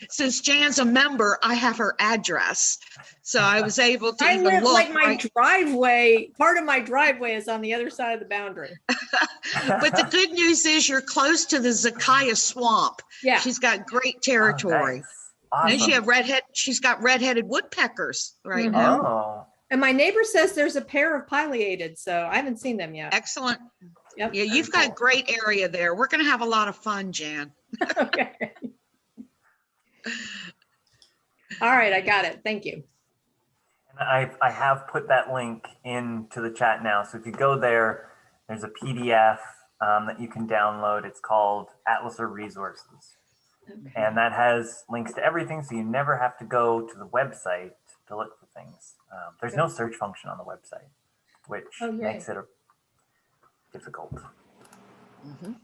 Since Jan's a member, I have her address. So I was able to even look. Like my driveway, part of my driveway is on the other side of the boundary. But the good news is you're close to the Zakaya Swamp. Yeah. She's got great territory. Oh, nice. Awesome. And she's got redheaded woodpeckers right now. Oh. And my neighbor says there's a pair of pileated, so I haven't seen them yet. Excellent. Yep. Yeah, you've got a great area there. We're going to have a lot of fun, Jan. Okay. All right, I got it. Thank you. And I have put that link into the chat now. So if you go there, there's a PDF that you can download. It's called Atlas or Resources. Okay. And that has links to everything, so you never have to go to the website to look for things. There's no search function on the website, which makes it difficult. Mm-hmm.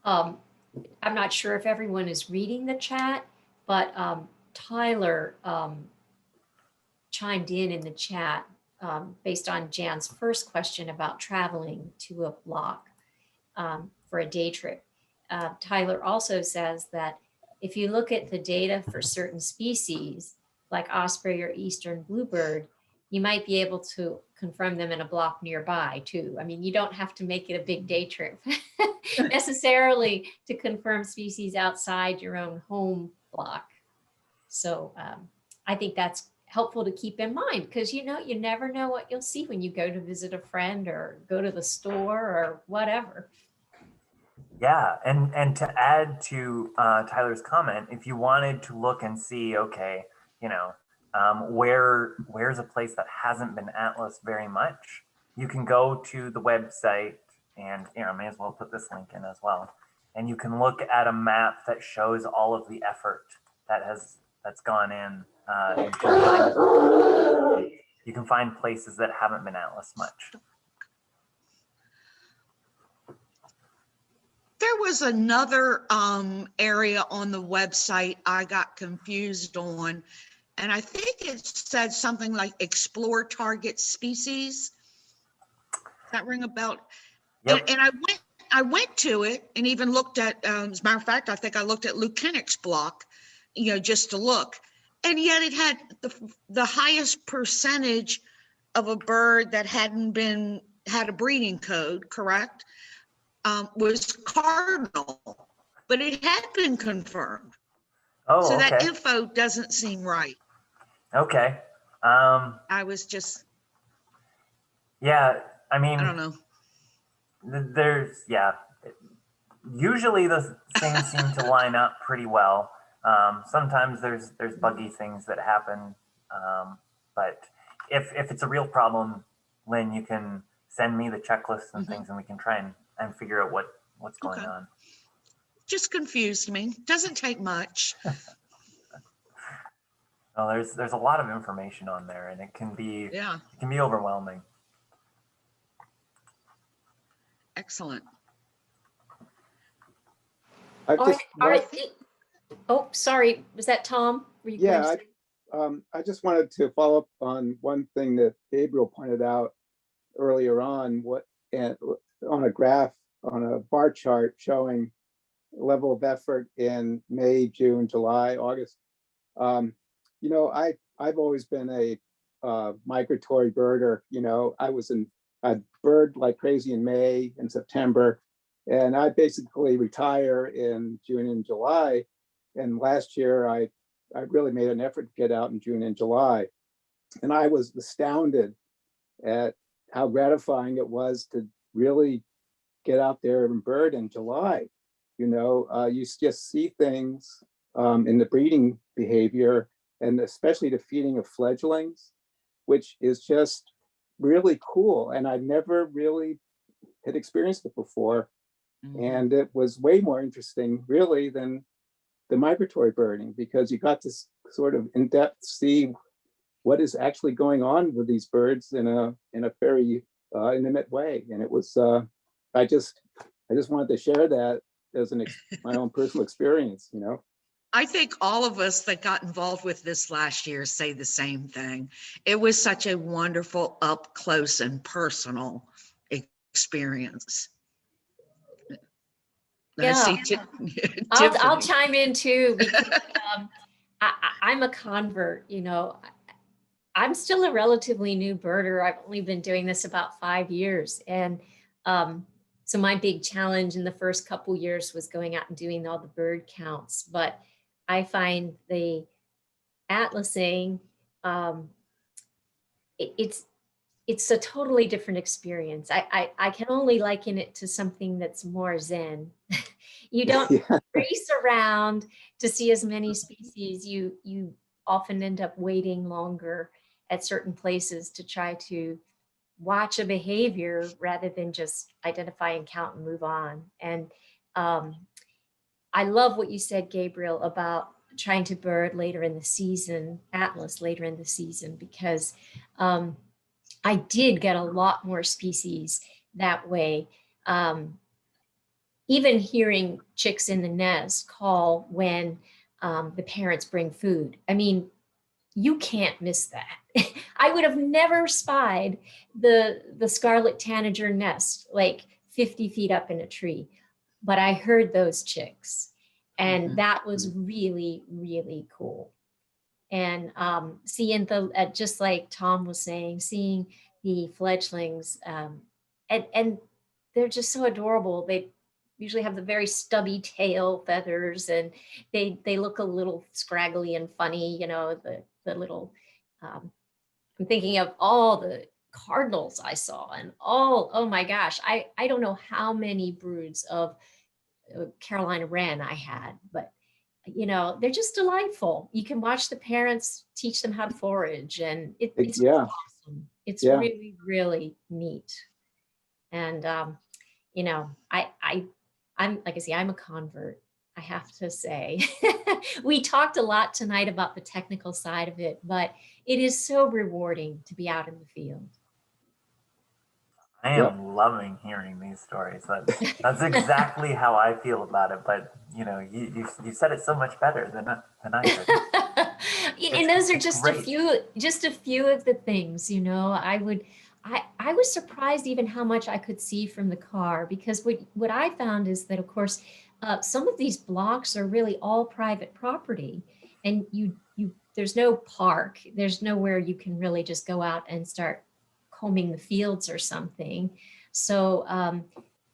I'm not sure if everyone is reading the chat, but Tyler chimed in the chat based on Jan's first question about traveling to a block for a day trip. Tyler also says that if you look at the data for certain species, like osprey or eastern bluebird, you might be able to confirm them in a block nearby too. I mean, you don't have to make it a big day trip necessarily to confirm species outside your own home block. So I think that's helpful to keep in mind because you never know what you'll see when you go to visit a friend or go to the store or whatever. Yeah, and to add to Tyler's comment, if you wanted to look and see, okay, where's a place that hasn't been atlas very much, you can go to the website and I may as well put this link in as well. And you can look at a map that shows all of the effort that's gone in. You can find places that haven't been atlas much. There was another area on the website I got confused on, and I think it said something like explore target species. Does that ring a bell? Yep. And I went to it and even looked at, as a matter of fact, I think I looked at Lukenic's block, just to look. And yet it had the highest percentage of a bird that had a breeding code, correct? Was cardinal. but it had been confirmed. Oh, So that okay. info doesn't seem right. Okay. I was just, Yeah, I I mean, don't know. there's, yeah, usually the things seem to line up pretty well. Sometimes there's buggy things that happen. But if it's a real problem, Lynn, you can send me the checklists and things and we can try and figure out what's going Okay. on. Just confused me. Doesn't take much. Well, there's a lot of information on there and it can be overwhelming. Excellent. Oh, sorry. Was that Tom? Were you going to say? I just wanted to follow up on one thing that Gabriel pointed out earlier on, on a graph, on a bar chart showing level of effort in May, June, July, August. You know, I've always been a migratory birder. You know, I bird like crazy in May and September, and I basically retire in June and July. And last year, I really made an effort to get out in June and July. And I was astounded at how gratifying it was to really get out there and bird in July. You know, you just see things in the breeding behavior and especially the feeding of fledglings, which is just really cool. And I never really had experienced it before. And it was way more interesting really than the migratory birding, because you got to sort of in depth see what is actually going on with these birds in a very intimate way. And it was I just wanted to share that as my own personal experience, you know. I think all of us that got involved with this last year say the same thing. It was such a wonderful, up close and personal experience. Yeah, I'll chime in too, because I'm a convert, you know. I'm still a relatively new birder. I've only been doing this about 5 years. And so my big challenge in the first couple years was going out and doing all the bird counts. But I find the atlasing, it's a totally different experience. I can only liken it to something that's more zen. You don't race around to see as many species. You often end up waiting longer at certain places to try to watch a behavior rather than just identify and count and move on. And I love what you said, Gabriel, about trying to bird later in the season, Atlas later in the season, because I did get a lot more species that way. Even hearing chicks in the nest call when the parents bring food. I mean, you can't miss that. I would have never spied the scarlet tanager nest like 50 feet up in a tree, but I heard those chicks, and that was really, really cool. And seeing just like Tom was saying, seeing the fledglings, and they're just so adorable. They usually have the very stubby tail feathers, and they look a little scraggly and funny, you know, the little, I'm thinking of all the cardinals I saw, and oh my gosh, I don't know how many broods of Carolina wren I had, but you know, they're just delightful. You can watch the parents teach them how to forage, and it's awesome. It's really, really neat. And you know, I'm like I say, I'm a convert, I have to say. We talked a lot tonight about the technical side of it, but it is so rewarding to be out in the field. I am loving hearing these stories. That's exactly how I feel about it. But you know, you said it so much better than I did. And those are just a few of the things, you know. I was surprised even how much I could see from the car, because what I found is that, of course, some of these blocks are really all private property, and there's no park, there's nowhere you can really just go out and start combing the fields or something. So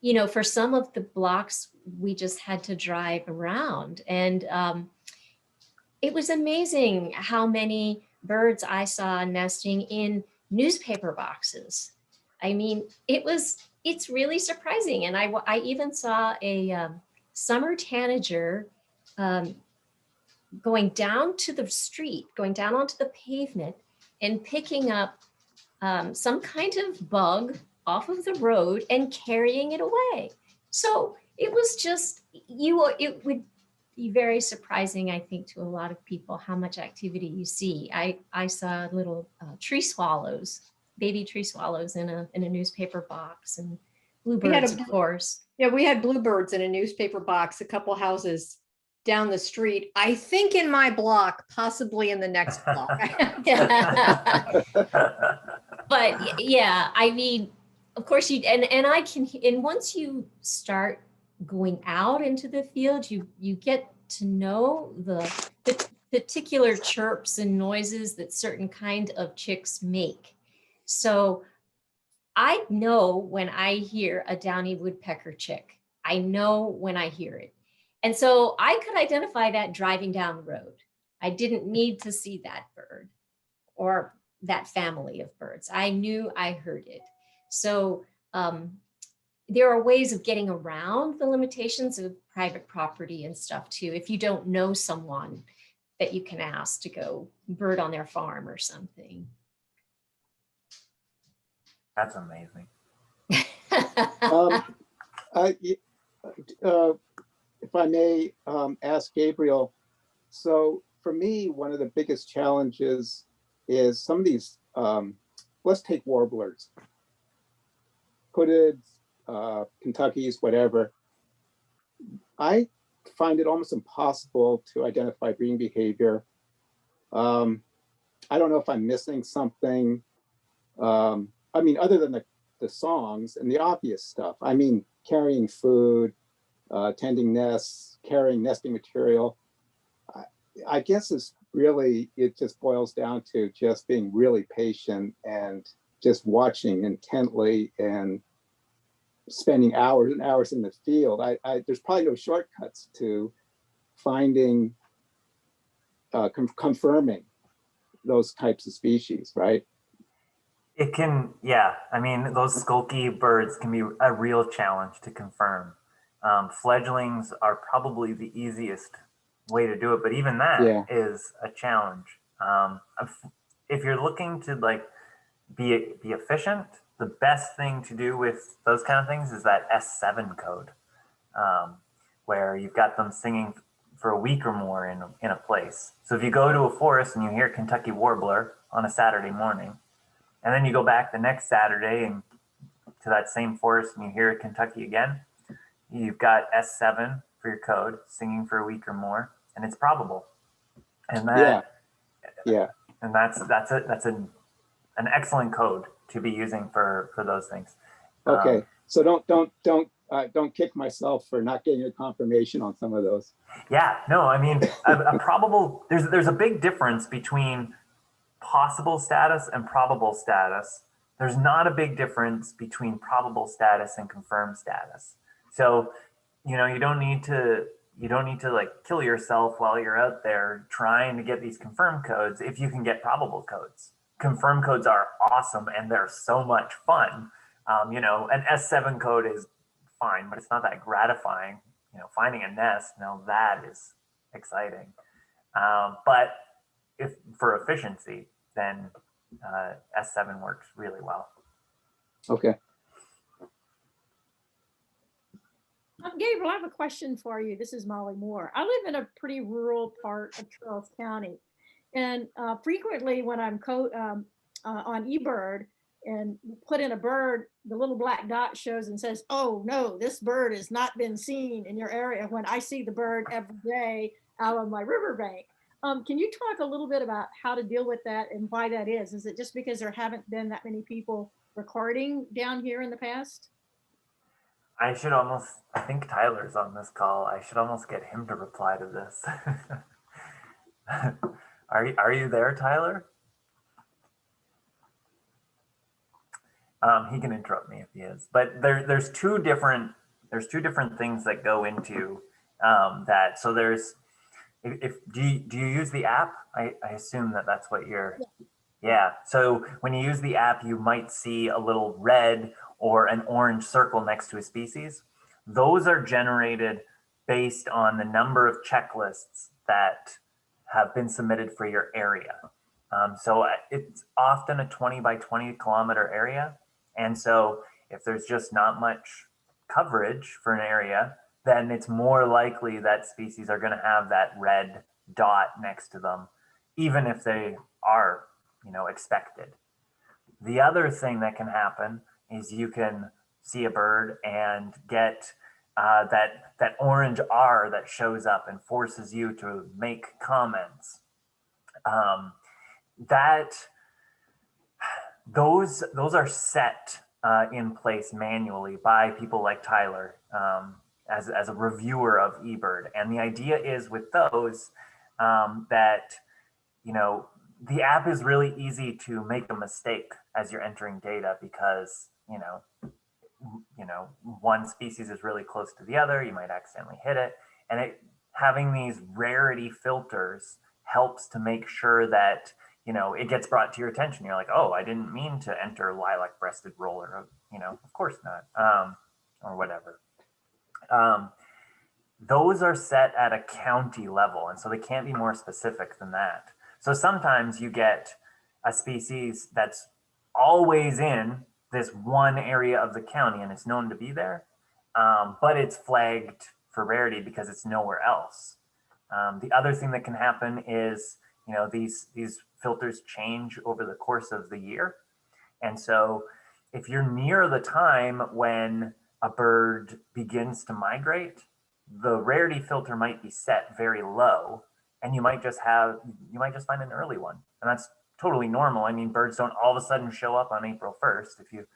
you know, for some of the blocks, we just had to drive around. And it was amazing how many birds I saw nesting in newspaper boxes. I mean, it's really surprising. And I even saw a summer tanager um, going down to the street, going down onto the pavement and picking up some kind of bug off of the road and carrying it away. So it was just, it would be very surprising, I think, to a lot of people how much activity you see. I saw little tree swallows, baby tree swallows in a newspaper box, and bluebirds, of course. Yeah, we had bluebirds in a newspaper box, a couple houses down the street. I think in my block, possibly in the next block. But yeah, I mean, of course and I can, and once you start going out into the field, you get to know the particular chirps and noises that certain kind of chicks make. So I know when I hear a downy woodpecker chick. I know when I hear it. And so I could identify that driving down the road. I didn't need to see that bird or that family of birds. I knew I heard it. So there are ways of getting around the limitations of private property and stuff too, if you don't know someone that you can ask to go bird on their farm or something. That's amazing. If I may ask Gabriel, so for me, one of the biggest challenges is some of these, let's take warblers, hooded, Kentuckies, whatever. I find it almost impossible to identify breeding behavior. I don't know if I'm missing something. I mean, other than the songs and the obvious stuff. I mean, carrying food, tending nests, carrying nesting material. I guess it just boils down to just being really patient and just watching intently and spending hours and hours in the field. There's probably no shortcuts to finding, confirming those types of species, right? It can, yeah. I mean, those skulky birds can be a real challenge to confirm. Fledglings are probably the easiest way to do it, but even that is a challenge. If you're looking to like be efficient, the best thing to do with those kind of things is that S7 code, where you've got them singing for a week or more in a place. So if you go to a forest and you hear Kentucky warbler on a Saturday morning, and then you go back the next Saturday and to that same forest and you hear Kentucky again, you've got S7 for your code, singing for a week or more, and it's probable. And that, and that's an excellent code to be using for those things. Okay, so don't kick myself for not getting a confirmation on some of those. Yeah, no, I mean, a probable, there's a big difference between possible status and probable status. There's not a big difference between probable status and confirmed status. So, you know, you don't need to like kill yourself while you're out there trying to get these confirmed codes if you can get probable codes. Confirmed codes are awesome and they're so much fun. You know, an S7 code is fine, but it's not that gratifying. You know, finding a nest, now that is exciting. But if for efficiency, then S7 works really well. Okay. Gabriel, I have a question for you. This is Molly Moore. I live in a pretty rural part of Charles County. And frequently when I'm on eBird and put in a bird, the little black dot shows and says, oh no, this bird has not been seen in your area, when I see the bird every day out on my riverbank. Can you talk a little bit about how to deal with that and why that is? Is it just because there haven't been that many people recording down here in the past? I think Tyler's on this call. I should almost get him to reply to this. Are you there, Tyler? He can interrupt me if he is, but there's two different things that go into that. So there's if do you use the app? I assume that's what you're. Yeah. So when you use the app, you might see a little red or an orange circle next to a species. Those are generated based on the number of checklists that have been submitted for your area. So it's often a 20 by 20 kilometer area. And so if there's just not much coverage for an area, then it's more likely that species are going to have that red dot next to them, even if they are, expected. The other thing that can happen is you can see a bird and get that orange R that shows up and forces you to make comments. Those are set in place manually by people like Tyler as a reviewer of eBird. And the idea is with those that, the app is really easy to make a mistake as you're entering data because, one species is really close to the other, you might accidentally hit it. And having these rarity filters helps to make sure that, it gets brought to your attention. You're like, oh, I didn't mean to enter lilac-breasted roller, of course not, or whatever. Those are set at a county level, and so they can't be more specific than that. So sometimes you get a species that's always in this one area of the county and it's known to be there, but it's flagged for rarity because it's nowhere else. The other thing that can happen is, these filters change over the course of the year. And so if you're near the time when a bird begins to migrate, the rarity filter might be set very low, and you might just find an early one. And that's totally normal. I mean, birds don't all of a sudden show up on April 1st. If you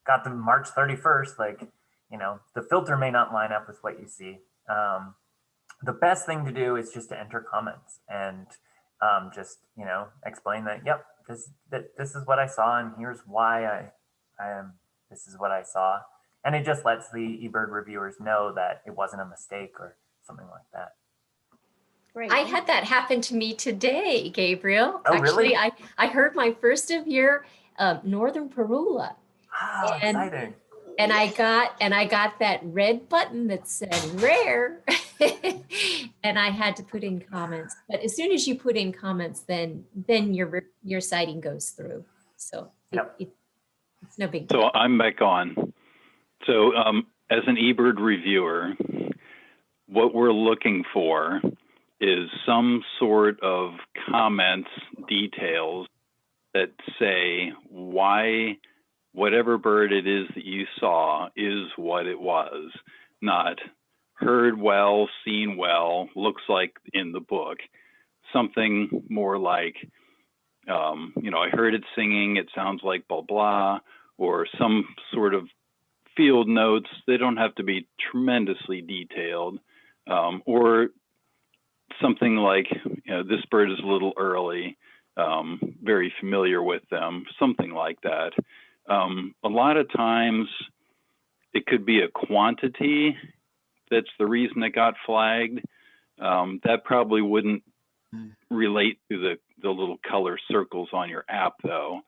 got them March 31st, the filter may not line up with what you see. The best thing to do is just to enter comments and just, explain that, yep, this is what I saw, and here's why this is what I saw. And it just lets the eBird reviewers know that it wasn't a mistake or something like that. Great. I had that happen to me today, Gabriel. Oh, Actually, really? I heard my first of year northern parula. Ah, And- exciting. And I got that red button that said rare, and I had to put in comments. But as soon as you put in comments, then your sighting goes through. So Yep. it's no big deal. So I'm back on. So as an eBird reviewer, what we're looking for is some sort of comments, details that say why whatever bird it is that you saw is what it was, not heard well, seen well, looks like in the book. Something more like, I heard it singing, it sounds like blah, blah, or some sort of field notes. They don't have to be tremendously detailed, or something like, this bird is a little early, very familiar with them, something like that. A lot of times it could be a quantity that's the reason it got flagged. That probably wouldn't relate to the little color circles on your app though.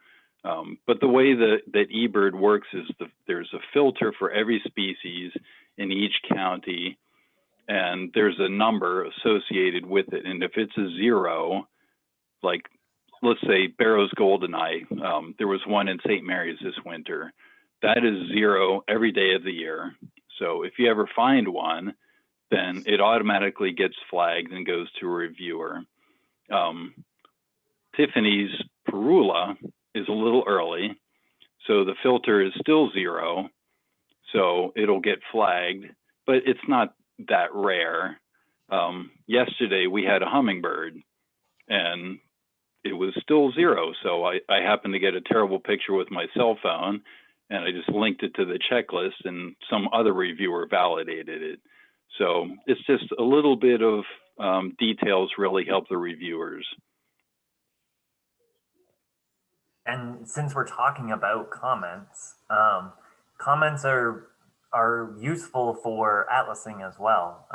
But the way that eBird works is there's a filter for every species in each county, and there's a number associated with it. And if it's a 0, like let's say Barrow's Goldeneye, there was one in St. Mary's this winter. That is 0 every day of the year. So if you ever find one, then it automatically gets flagged and goes to a reviewer. Tiffany's Parula is a little early, so the filter is still 0, so it'll get flagged, but it's not that rare. Yesterday we had a hummingbird, and it was still 0. So I happened to get a terrible picture with my cell phone, and I just linked it to the checklist, and some other reviewer validated it. So it's just a little bit of details really help the reviewers. And since we're talking about comments, comments are useful for atlasing as well.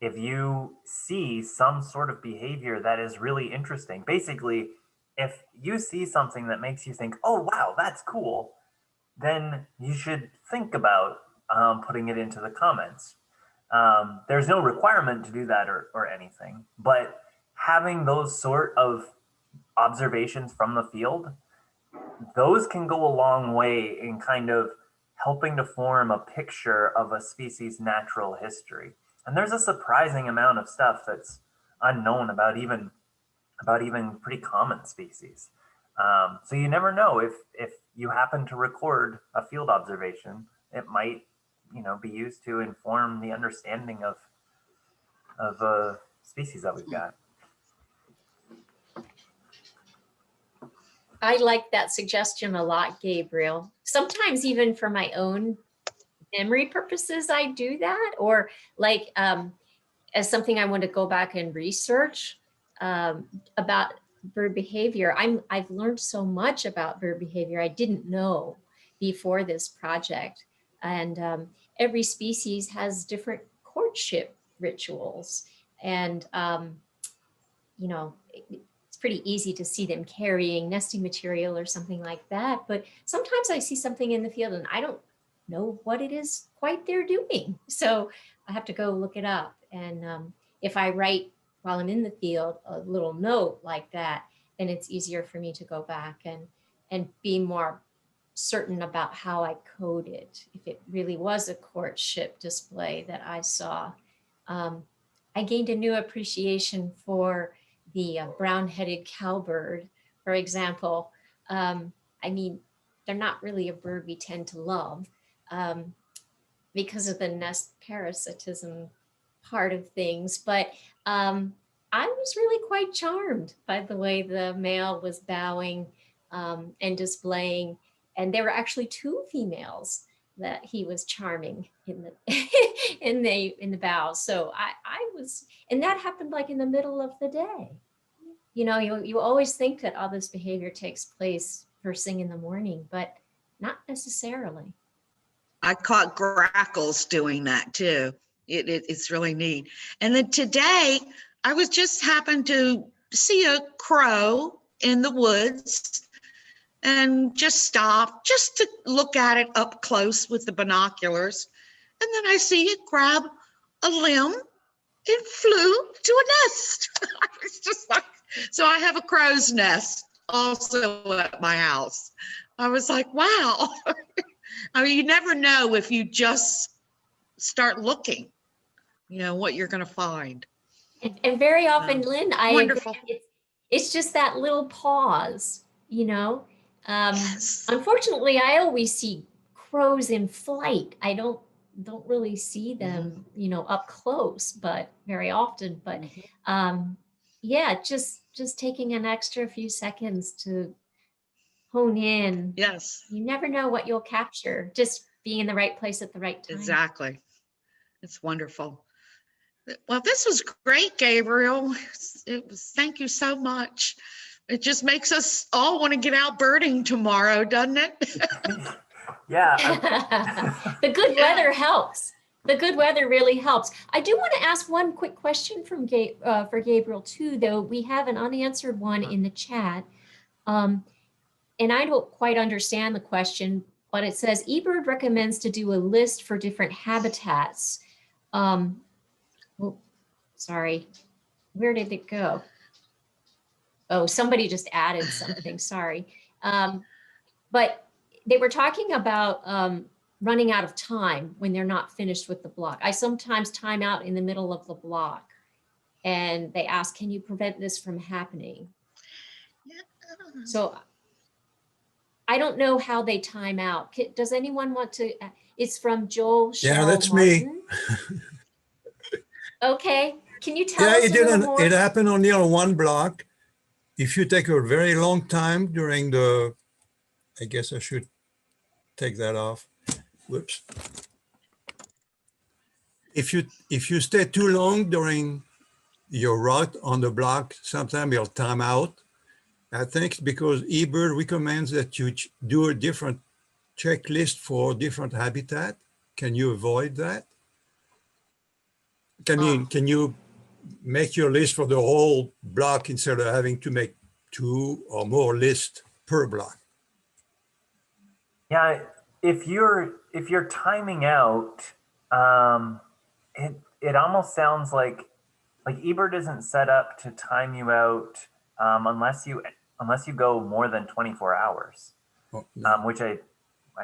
If you see some sort of behavior that is really interesting, basically, if you see something that makes you think, oh, wow, that's cool, then you should think about putting it into the comments. There's no requirement to do that or anything, but having those sort of observations from the field, those can go a long way in kind of helping to form a picture of a species' natural history. And there's a surprising amount of stuff that's unknown about even pretty common species. So you never know, if you happen to record a field observation, it might, be used to inform the understanding of a species that we've got. I like that suggestion a lot, Gabriel. Sometimes even for my own memory purposes, I do that, or like as something I want to go back and research about bird behavior. I've learned so much about bird behavior I didn't know before this project. And every species has different courtship rituals. And, it's pretty easy to see them carrying nesting material or something like that. But sometimes I see something in the field and I don't know what it is quite they're doing. So I have to go look it up. And if I write while I'm in the field a little note like that, then it's easier for me to go back and be more certain about how I coded. If it really was a courtship display that I saw, I gained a new appreciation for the brown-headed cowbird, for example. They're not really a bird we tend to love because of the nest parasitism part of things, but I was really quite charmed by the way the male was bowing and displaying. And there were actually two females that he was charming in the in the bow. So I was, and that happened like in the middle of the day. You always think that all this behavior takes place first thing in the morning, but not necessarily. I caught grackles doing that too. It's really neat. And then today I was just happened to see a crow in the woods and just stopped just to look at it up close with the binoculars. And then I see it grab a limb and flew to a nest. I was just like, so I have a crow's nest also at my house. I was like, wow. I mean, you never know if you just start looking, what you're going to find. And very often, Lynn, I Wonderful. agree, it's just that little pause, Yes. Unfortunately, I always see crows in flight. I don't really see them, up close, but very often. But yeah, just taking an extra few seconds to hone in. Yes, You never know what you'll capture. Just being in the right place at the right time. exactly. It's wonderful. Well, this was great, Gabriel. Thank you so much. It just makes us all want to get out birding tomorrow, doesn't it? Yeah. The good weather helps. The good weather really helps. I do want to ask one quick question from for Gabriel too, though. We have an unanswered one in the chat. And I don't quite understand the question, but it says eBird recommends to do a list for different habitats. Sorry, where did it go? Oh, somebody just added something, sorry. But they were talking about running out of time when they're not finished with the block. I sometimes time out in the middle of the block and they ask, can you prevent this from happening? So I don't know how they time out. Does anyone want to? It's from Joel. Yeah, that's me. Okay, can you tell us a little more? It happened only on one block. If you take a very long time during the, I guess I should take that off. Whoops. If you stay too long during your route on the block, sometimes you'll time out. I think because eBird recommends that you do a different checklist for different habitat. Can you avoid that? Can you make your list for the whole block instead of having to make 2 or more lists per block? Yeah, if you're timing out, it almost sounds like eBird isn't set up to time you out unless you go more than 24 hours, Oh, no. which I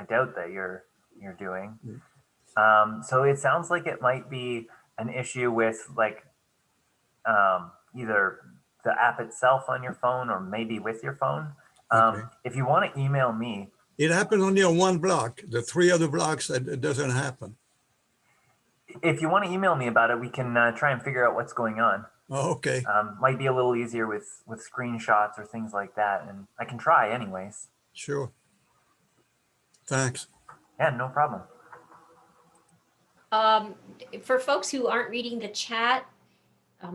doubt that you're doing. Mm. So it sounds like it might be an issue with like either the app itself on your phone or maybe with your phone. Okay. If you want to email me, It happened only on 1 block. The 3 other blocks, it doesn't happen. if you want to email me about it, we can try and figure out what's going on. Oh, okay. Might be a little easier with screenshots or things like that, and I can try anyways. Sure. Thanks. Yeah, no problem. For folks who aren't reading the chat,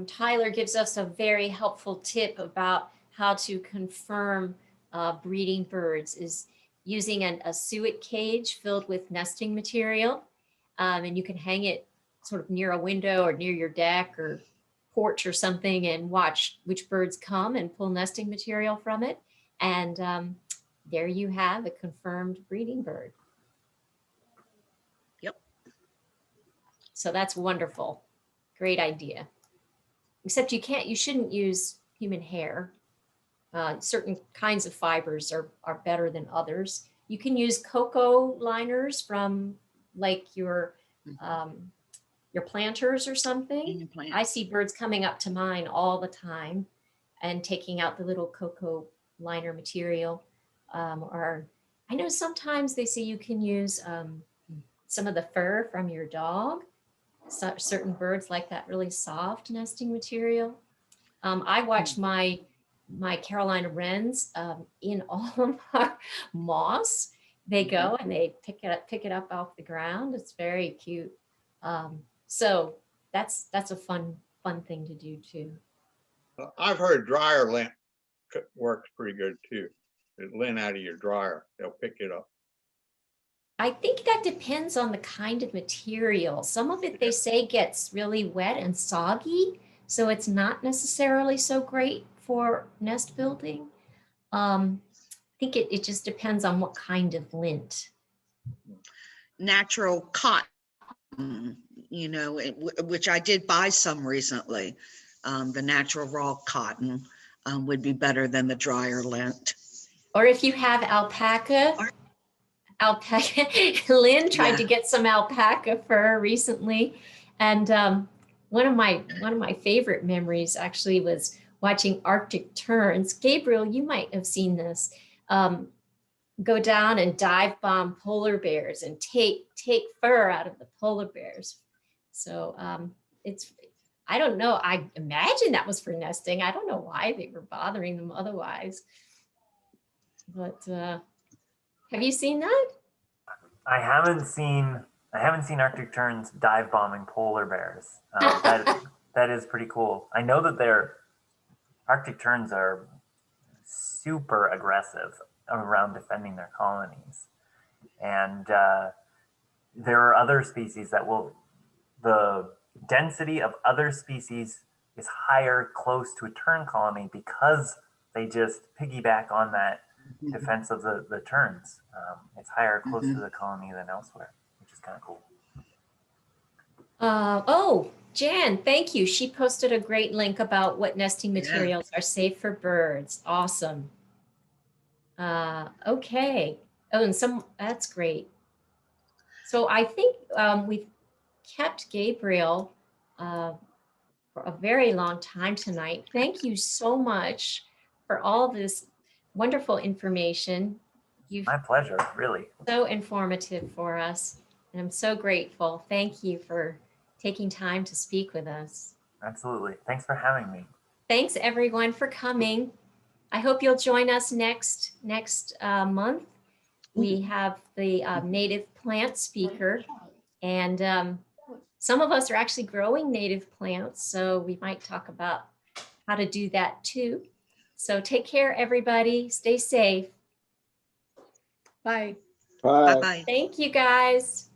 Tyler gives us a very helpful tip about how to confirm breeding birds is using a suet cage filled with nesting material. And you can hang it sort of near a window or near your deck or porch or something and watch which birds come and pull nesting material from it. And there you have a confirmed breeding bird. Yep. So that's wonderful. Great idea. Except you shouldn't use human hair. Certain kinds of fibers are better than others. You can use cocoa liners from like your planters or something. I see birds coming up to mine all the time and taking out the little cocoa liner material. Or I know sometimes they say you can use some of the fur from your dog. Certain birds like that really soft nesting material. I watch my Carolina wrens in all of our moss. They go and they pick it up off the ground. It's very cute. So that's a fun thing to do too. I've heard dryer lint works pretty good too. The lint out of your dryer, they'll pick it up. I think that depends on the kind of material. Some of it they say gets really wet and soggy, so it's not necessarily so great for nest building. I think it just depends on what kind of lint. Natural cotton, which I did buy some recently. The natural raw cotton would be better than the dryer lint. Or if you have alpaca, Lynn tried to get some alpaca fur recently. And one of my favorite memories actually was watching Arctic terns. Gabriel, you might have seen this. Go down and dive bomb polar bears and take fur out of the polar bears. So I don't know. I imagine that was for nesting. I don't know why they were bothering them otherwise. But have you seen that? I haven't seen Arctic terns dive bombing polar bears. That is pretty cool. I know that Arctic terns are super aggressive around defending their colonies, and there are other species the density of other species is higher close to a tern colony because they just piggyback on that defense of the terns. It's higher close to the colony than elsewhere, which is kind of cool. Oh, Jan, thank you. She posted a great link about what nesting materials are safe for birds. Awesome. Okay. Oh, and that's great. So I think we've kept Gabriel for a very long time tonight. Thank you so much for all this wonderful information. My pleasure, really. So informative for us, and I'm so grateful. Thank you for taking time to speak with us. Absolutely. Thanks for having me. Thanks everyone for coming. I hope you'll join us next month. We have the native plant speaker, and some of us are actually growing native plants, so we might talk about how to do that too. So take care, everybody. Stay safe. Bye. Bye. Bye-bye. Thank you, guys.